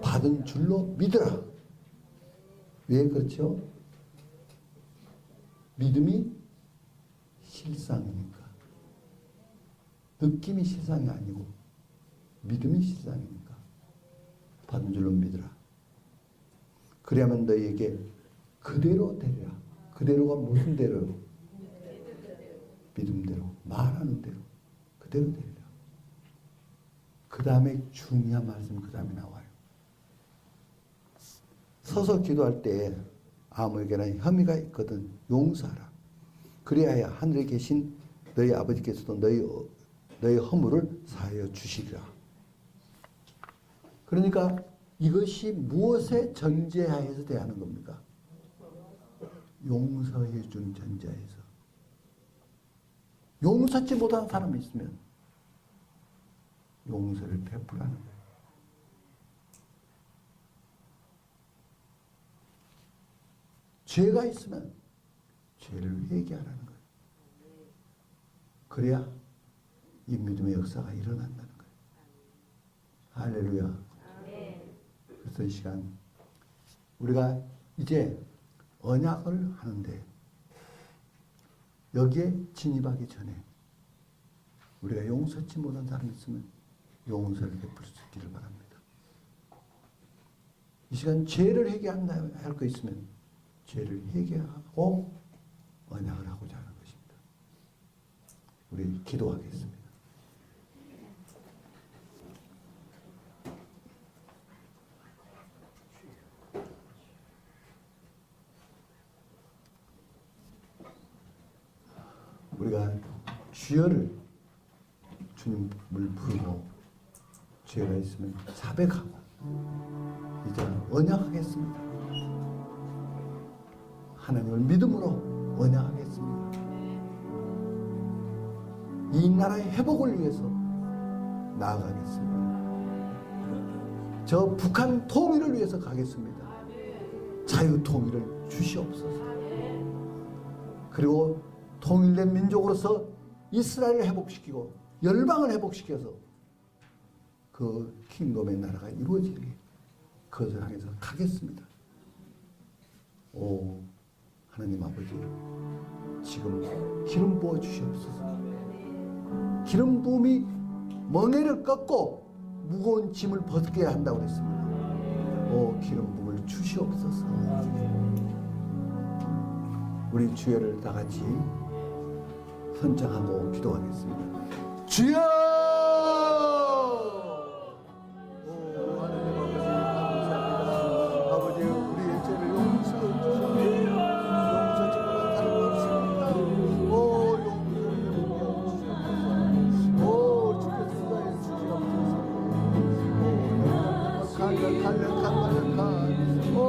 받은 줄로 믿으라. 왜 그렇죠? 믿음이 실상이니까. 느낌이 실상이 아니고 믿음이 실상이니까. 받은 줄로 믿으라. 그래야만 너희에게 그대로 되리라. 그대로가 무슨 대로요? 믿음대로. 말하는 대로. 그대로 되리라. 그 다음에 중요한 말씀 그 다음에 나와요. 서서 기도할 때 아무에게나 혐의가 있거든 용서하라. 그리하여 하늘에 계신 너희 아버지께서도 너희 허물을 사하여 주시리라. 그러니까 이것이 무엇에 전제하에서 대하는 겁니까? 용서해 준 전자에서 용서치 못하는 사람이 있으면 용서를 베풀라는 거예요. 죄가 있으면 죄를 회개하라는 거예요. 그래야 이 믿음의 역사가 일어난다는 거예요. 할렐루야. 그래서 이 시간 우리가 이제 언약을 하는데 여기에 진입하기 전에 우리가 용서치 못한 사람이 있으면 용서를 베풀 수 있기를 바랍니다. 이 시간 죄를 회개한다 할 거 있으면 죄를 회개하고 언약을 하고자 하는 것입니다. 우리 기도하겠습니다. 우리가 주여를 주님을 부르고 죄가 있으면 자백하고 이제 언약하겠습니다. 하나님을 믿음으로 언약하겠습니다. 이 나라의 회복을 위해서 나아가겠습니다. 저 북한 통일을 위해서 가겠습니다. 자유 통일을 주시옵소서. 그리고 통일된 민족으로서 이스라엘을 회복시키고 열방을 회복시켜서 그 킹덤의 나라가 이루어지게 그것을 향해서 가겠습니다. 오 하나님 아버지, 지금 기름 부어 주시옵소서. 기름 부음이 멍에를 꺾고 무거운 짐을 벗게 한다고 그랬습니다. 오 기름 부음을 주시옵소서. 우리 주여를 다 같이 선창하고 기도하겠습니다. 주여! 오 하나님 아버지, 아버지 우리의 죄를 용서해 주시옵소서. 용서치 못한 사람 없습니다. 오 용서해 주시옵소서. 오 주께서 수다해 주시옵소서. 오 칼레칼레칼레칼 오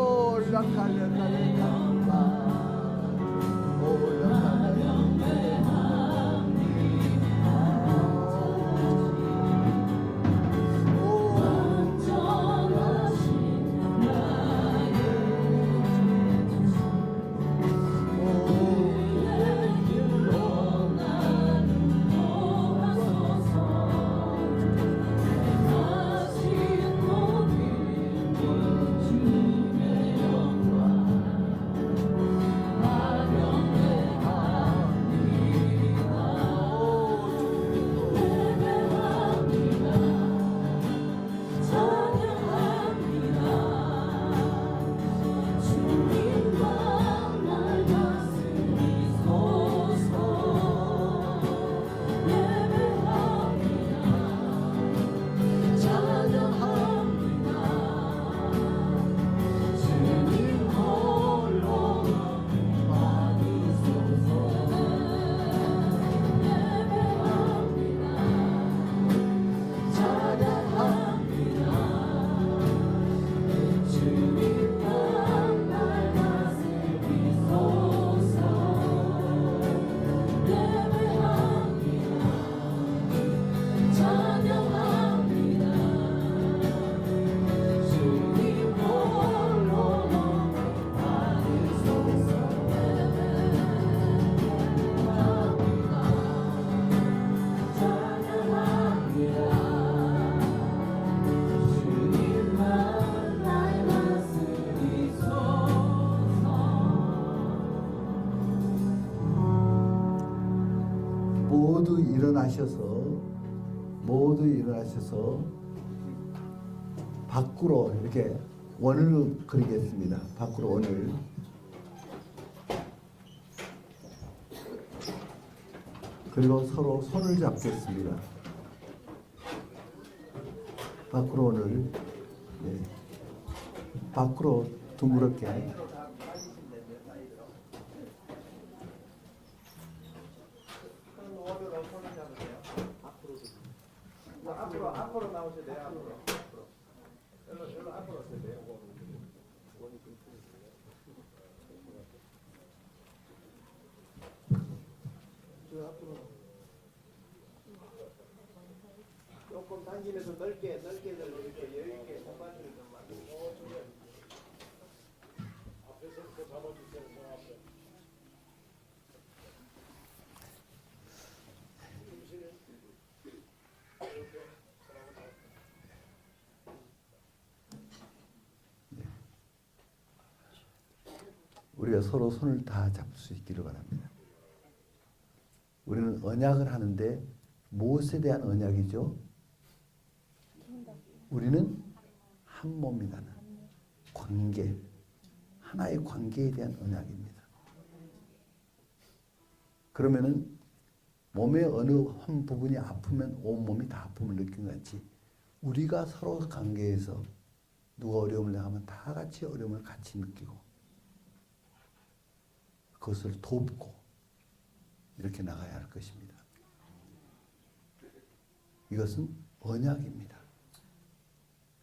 라칼레칼레칼 모두 일어나셔서 밖으로 이렇게 원을 그리겠습니다. 밖으로 원을. 그리고 서로 손을 잡겠습니다. 밖으로 원을. 네. 밖으로 둥그렇게. 앞으로 나오세요. 네, 앞으로. 여기로 앞으로 오세요. 네, 우리가 서로 손을 다 잡을 수 있기를 바랍니다. 우리는 언약을 하는데 무엇에 대한 언약이죠? 우리는 한 몸이라는 관계, 하나의 관계에 대한 언약입니다. 그러면은 몸의 어느 한 부분이 아프면 온 몸이 다 아픔을 느끼는 것 같이 우리가 서로 관계에서 누가 어려움을 당하면 다 같이 어려움을 같이 느끼고 그것을 돕고 이렇게 나가야 할 것입니다. 이것은 언약입니다.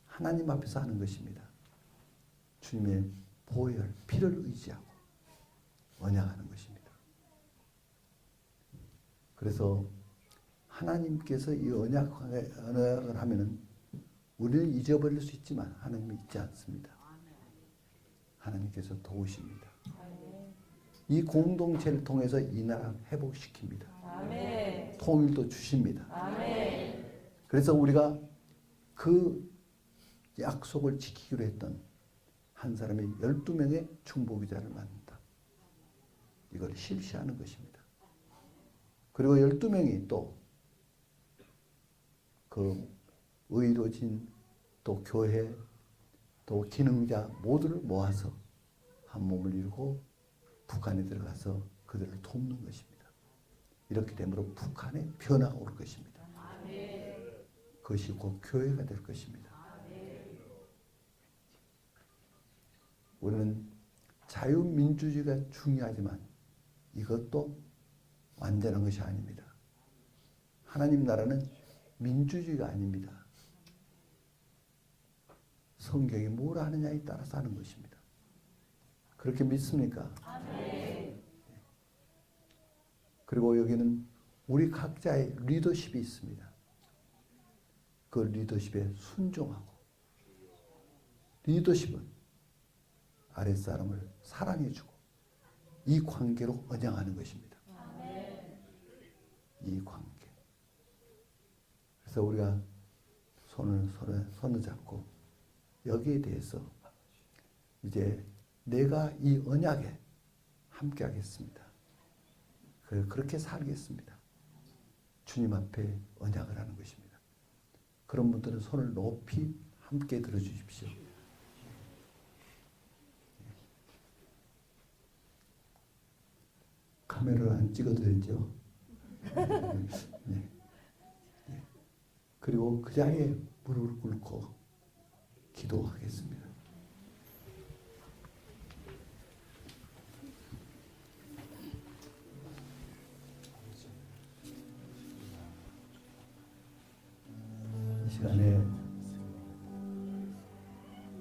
하나님 앞에서 하는 것입니다. 주님의 보혈, 피를 의지하고 언약하는 것입니다. 그래서 하나님께서 이 언약을 하면은 우리는 잊어버릴 수 있지만 하나님은 잊지 않습니다. 하나님께서 도우십니다. 이 공동체를 통해서 이 나라를 회복시킵니다. 아멘. 통일도 주십니다. 아멘. 그래서 우리가 그 약속을 지키기로 했던 한 사람이 12명의 중보기자를 만든다. 이걸 실시하는 것입니다. 그리고 12명이 또 그 의료진, 또 교회, 또 기능자 모두를 모아서 한 몸을 이루고 북한에 들어가서 그들을 돕는 것입니다. 이렇게 되므로 북한에 변화가 올 것입니다. 그것이 곧 교회가 될 것입니다. 우리는 자유민주주의가 중요하지만 이것도 완전한 것이 아닙니다. 하나님 나라는 민주주의가 아닙니다. 성경이 뭘 하느냐에 따라서 하는 것입니다. 그렇게 믿습니까? 그리고 여기는 우리 각자의 리더십이 있습니다. 그 리더십에 순종하고 리더십은 아랫사람을 사랑해주고 이 관계로 언양하는 것입니다. 이 관계. 그래서 우리가 손을 잡고 여기에 대해서 이제 내가 이 언약에 함께 하겠습니다. 그렇게 살겠습니다. 주님 앞에 언약을 하는 것입니다. 그런 분들은 손을 높이 함께 들어주십시오. 카메라를 안 찍어도 되죠? 네. 네. 그리고 그 자리에 무릎을 꿇고 기도하겠습니다. 이 시간에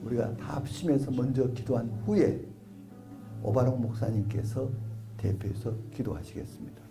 우리가 다 합심해서 먼저 기도한 후에 오바롱 목사님께서 대표해서 기도하시겠습니다.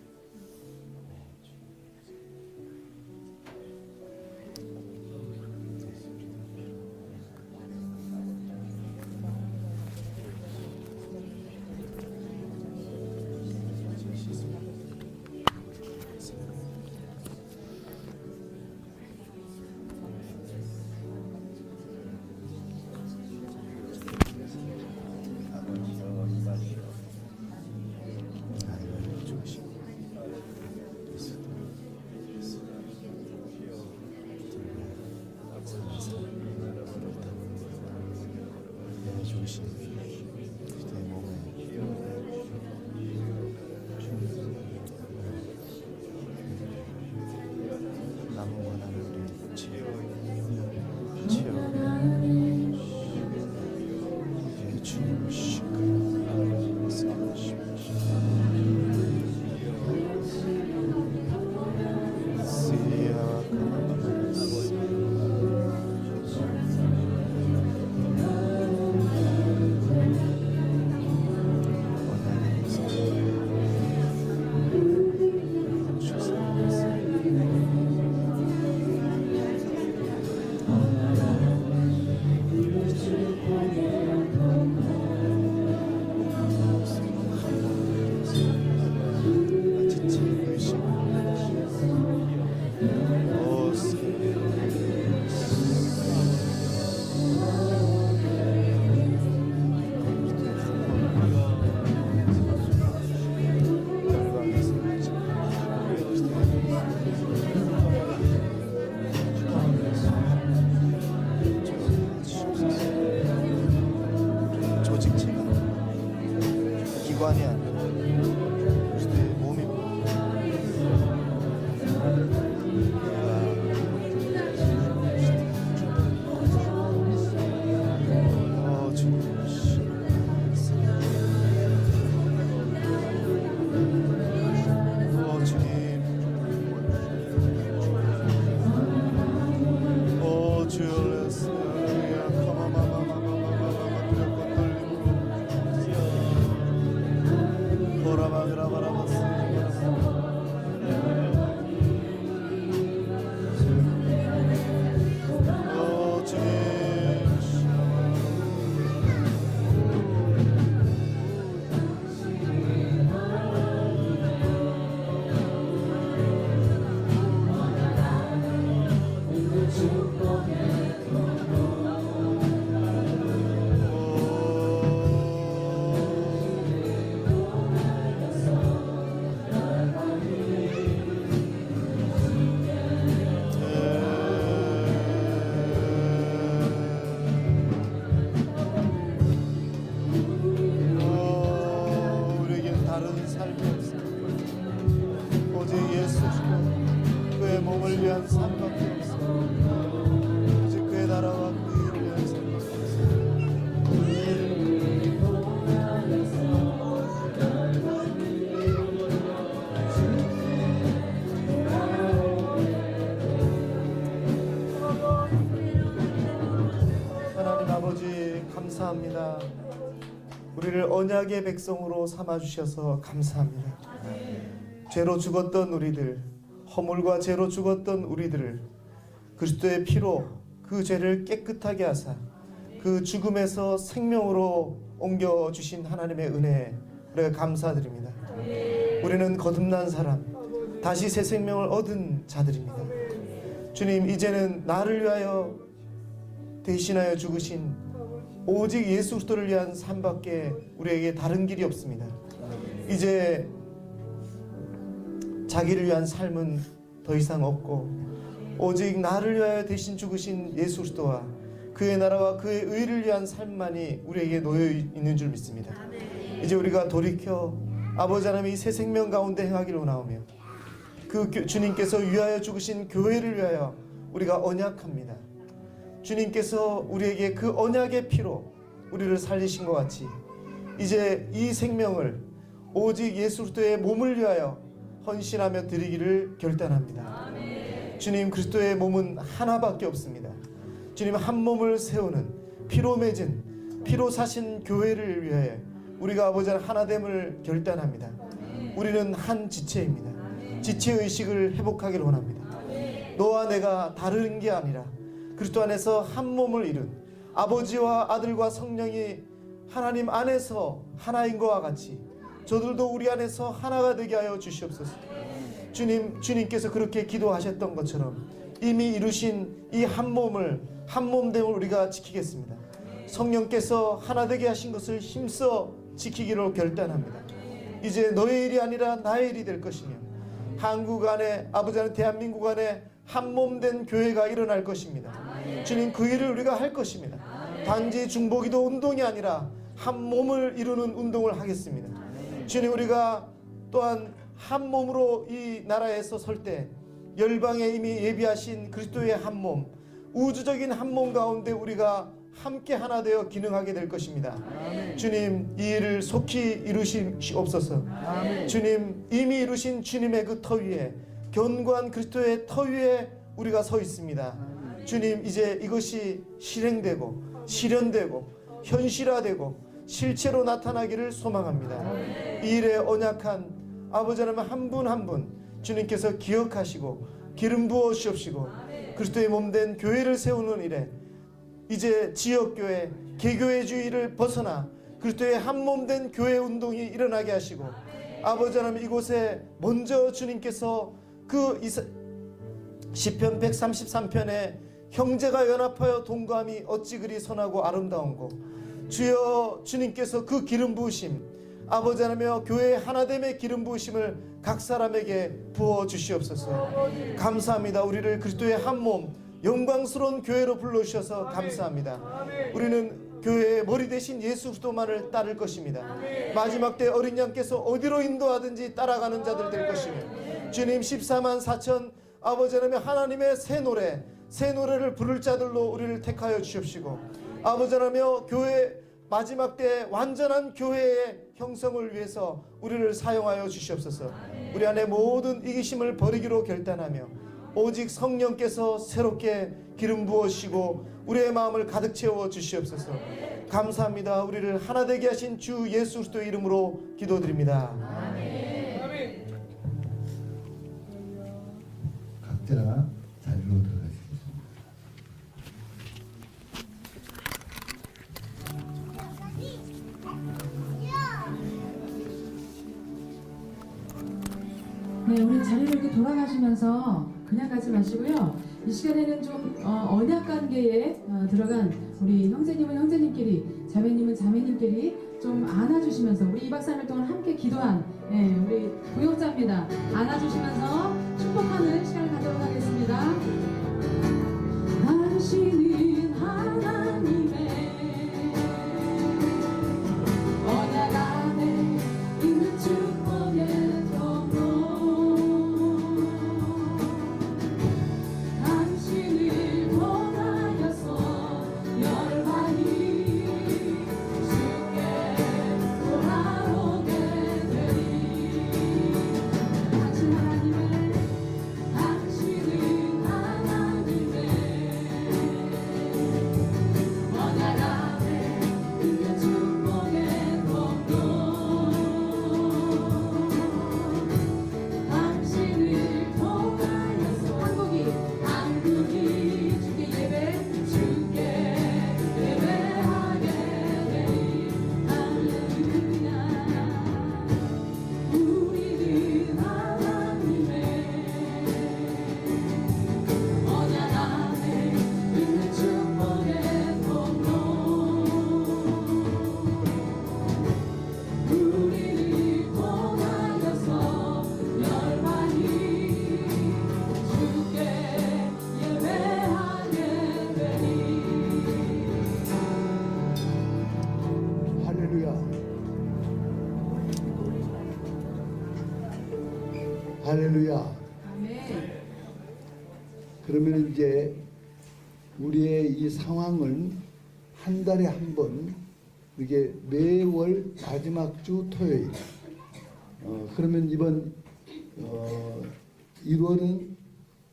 혈관이 아니라 그리스도의 몸이고 우리에겐 다른 삶이 없습니다. 오직 예수 그의 몸을 위한 삶밖에 없습니다. 오직 그의 나라와 그 일을 위한 삶밖에 없습니다. 하나님 아버지 감사합니다. 우리를 언약의 백성으로 삼아주셔서 감사합니다. 죄로 죽었던 우리들, 허물과 죄로 죽었던 우리들을 그리스도의 피로 그 죄를 깨끗하게 하사 그 죽음에서 생명으로 옮겨주신 하나님의 은혜에 우리가 감사드립니다. 우리는 거듭난 사람, 다시 새 생명을 얻은 자들입니다. 주님, 이제는 나를 위하여 대신하여 죽으신 오직 예수 그리스도를 위한 삶밖에 우리에게 다른 길이 없습니다. 이제 자기를 위한 삶은 더 이상 없고 오직 나를 위하여 대신 죽으신 예수 그리스도와 그의 나라와 그의 의를 위한 삶만이 우리에게 놓여 있는 줄 믿습니다. 이제 우리가 돌이켜 아버지 하나님의 새 생명 가운데 행하기를 원하오며 그 주님께서 위하여 죽으신 교회를 위하여 우리가 언약합니다. 주님께서 우리에게 그 언약의 피로 우리를 살리신 것 같이 이제 이 생명을 오직 예수 그리스도의 몸을 위하여 헌신하며 드리기를 결단합니다. 주님, 그리스도의 몸은 하나밖에 없습니다. 주님, 한 몸을 세우는 피로 맺은 피로 사신 교회를 위하여 우리가 아버지 하나됨을 결단합니다. 우리는 한 지체입니다. 지체의식을 회복하기를 원합니다. 너와 내가 다른 게 아니라 그리스도 안에서 한 몸을 이룬 아버지와 아들과 성령이 하나님 안에서 하나인 것과 같이 저들도 우리 안에서 하나가 되게 하여 주시옵소서. 주님께서 그렇게 기도하셨던 것처럼 이미 이루신 이 한 몸을 한 몸됨을 우리가 지키겠습니다. 성령께서 하나 되게 하신 것을 힘써 지키기로 결단합니다. 이제 너의 일이 아니라 나의 일이 될 것이며 한국 안에 아버지 하나님 대한민국 안에 한 몸 된 교회가 일어날 것입니다. 주님, 그 일을 우리가 할 것입니다. 단지 중보기도 운동이 아니라 한 몸을 이루는 운동을 하겠습니다. 주님, 우리가 또한 한 몸으로 이 나라에서 설 때 열방에 이미 예비하신 그리스도의 한 몸, 우주적인 한 몸 가운데 우리가 함께 하나 되어 기능하게 될 것입니다. 아멘. 주님, 이 일을 속히 이루시옵소서. 아멘. 주님, 이미 이루신 주님의 그 터 위에 견고한 그리스도의 터 위에 우리가 서 있습니다. 아멘. 주님, 이제 이것이 실행되고 실현되고 현실화되고 실체로 나타나기를 소망합니다. 아멘. 이 일에 언약한 아버지 하나님 한 분 한 분 주님께서 기억하시고 기름 부어 주옵시고 그리스도의 몸된 교회를 세우는 일에 이제 지역교회, 개교회주의를 벗어나 그리스도의 한 몸된 교회 운동이 일어나게 하시고 아버지 하나님 이곳에 먼저 주님께서 그 시편 133편에 형제가 연합하여 동거함이 어찌 그리 선하고 아름다운고 주여 주님께서 그 기름 부으심 아버지 하나며 교회의 하나됨의 기름 부으심을 각 사람에게 부어 주시옵소서. 감사합니다. 우리를 그리스도의 한 몸 영광스러운 교회로 불러주셔서 감사합니다. 우리는 교회의 머리 대신 예수 그리스도만을 따를 것입니다. 마지막 때 어린 양께서 어디로 인도하든지 따라가는 자들 될 것이며, 주님 14만 4천 아버지 하나님, 하나님의 새 노래를 부를 자들로 우리를 택하여 주십시고, 아버지 하나님, 교회 마지막 때 완전한 교회의 형성을 위해서 우리를 사용하여 주시옵소서. 우리 안에 모든 이기심을 버리기로 결단하며 오직 성령께서 새롭게 기름 부으시고 우리의 마음을 가득 채워 주시옵소서. 감사합니다. 우리를 하나 되게 하신 주 예수 그리스도의 이름으로 기도드립니다. 각자 자리로 들어가시겠습니다. 네, 우리 자리로 이렇게 돌아가시면서 그냥 가지 마시고요. 이 시간에는 좀 언약 관계에 들어간 우리 형제님은 형제님끼리, 자매님은 자매님끼리 좀 안아주시면서 우리 2박 3일 동안 함께 기도한 우리 부역자입니다. 안아주시면서 축복하는 시간을 갖도록 하겠습니다. 당신은 하나님의 언약 안에 있는 축복의 당신을 통하여서 열방이 주께 돌아오게 되리. 당신은 하나님의 언약 안에 있는 축복의 통로. 당신을 통하여서 한국이 주께 예배하게 되리. 할렐루야. 우리는 하나님의 언약 안에 있는 축복의 통로. 우리를 통하여서 열방이 주께 예배하게 되리. 할렐루야. 할렐루야. 아멘. 그러면 이제 우리의 이 상황은 한 달에 한 번, 이게 매월 마지막 주 토요일. 그러면 이번 1월은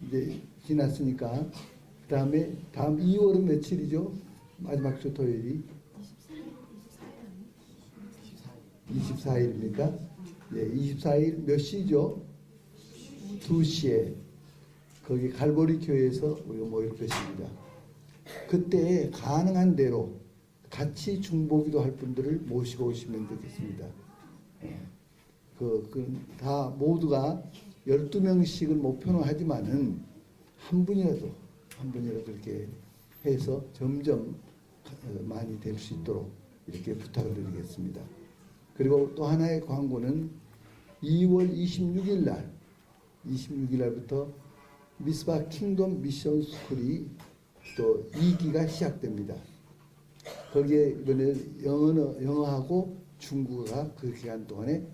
이제 지났으니까 다음 2월은 며칠이죠? 마지막 주 토요일이 24일입니까? 예, 24일 몇 시죠? 2시에 거기 갈보리 교회에서 우리가 모일 것입니다. 그때 가능한 대로 같이 중보기도 할 분들을 모시고 오시면 되겠습니다. 다 모두가 12명씩을 목표는 하지만은 한 분이라도 이렇게 해서 점점 많이 될 수 있도록 이렇게 부탁을 드리겠습니다. 그리고 또 하나의 광고는 2월 26일 날부터 미스바 킹덤 미션 스쿨이 또 2기가 시작됩니다. 거기에 이번에 영어하고 중국어가 그 기간 동안에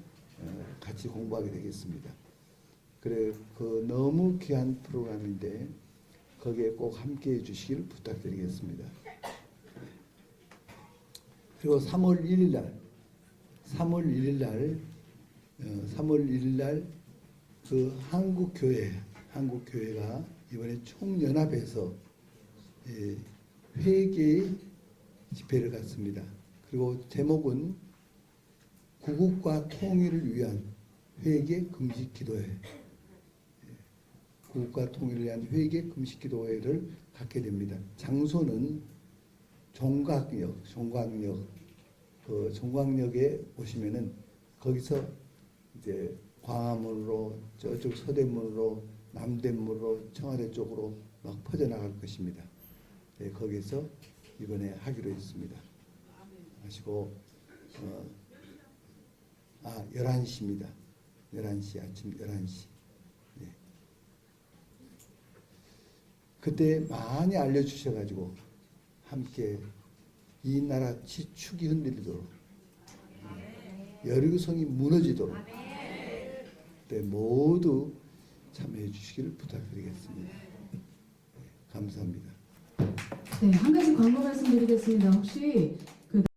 같이 공부하게 되겠습니다. 그래, 그 너무 귀한 프로그램인데 거기에 꼭 함께해 주시기를 부탁드리겠습니다. 그리고 3월 1일 날 그 한국교회가 이번에 총연합해서 회개의 집회를 갖습니다. 그리고 제목은 구국과 통일을 위한 회개 금식 기도회. 구국과 통일을 위한 회개 금식 기도회를 갖게 됩니다. 장소는 종각역. 그 종각역에 오시면은 거기서 이제 광화문으로 저쪽 서대문으로 남대문으로 청와대 쪽으로 막 퍼져나갈 것입니다. 네, 거기서 이번에 하기로 했습니다. 하시고 11시입니다. 11시, 아침 11시. 네. 그때 많이 알려주셔가지고 함께 이 나라 축이 흔들리도록 여리고성이 무너지도록 때 모두 참여해 주시기를 부탁드리겠습니다. 감사합니다. 네, 한 가지 광고 말씀드리겠습니다. 혹시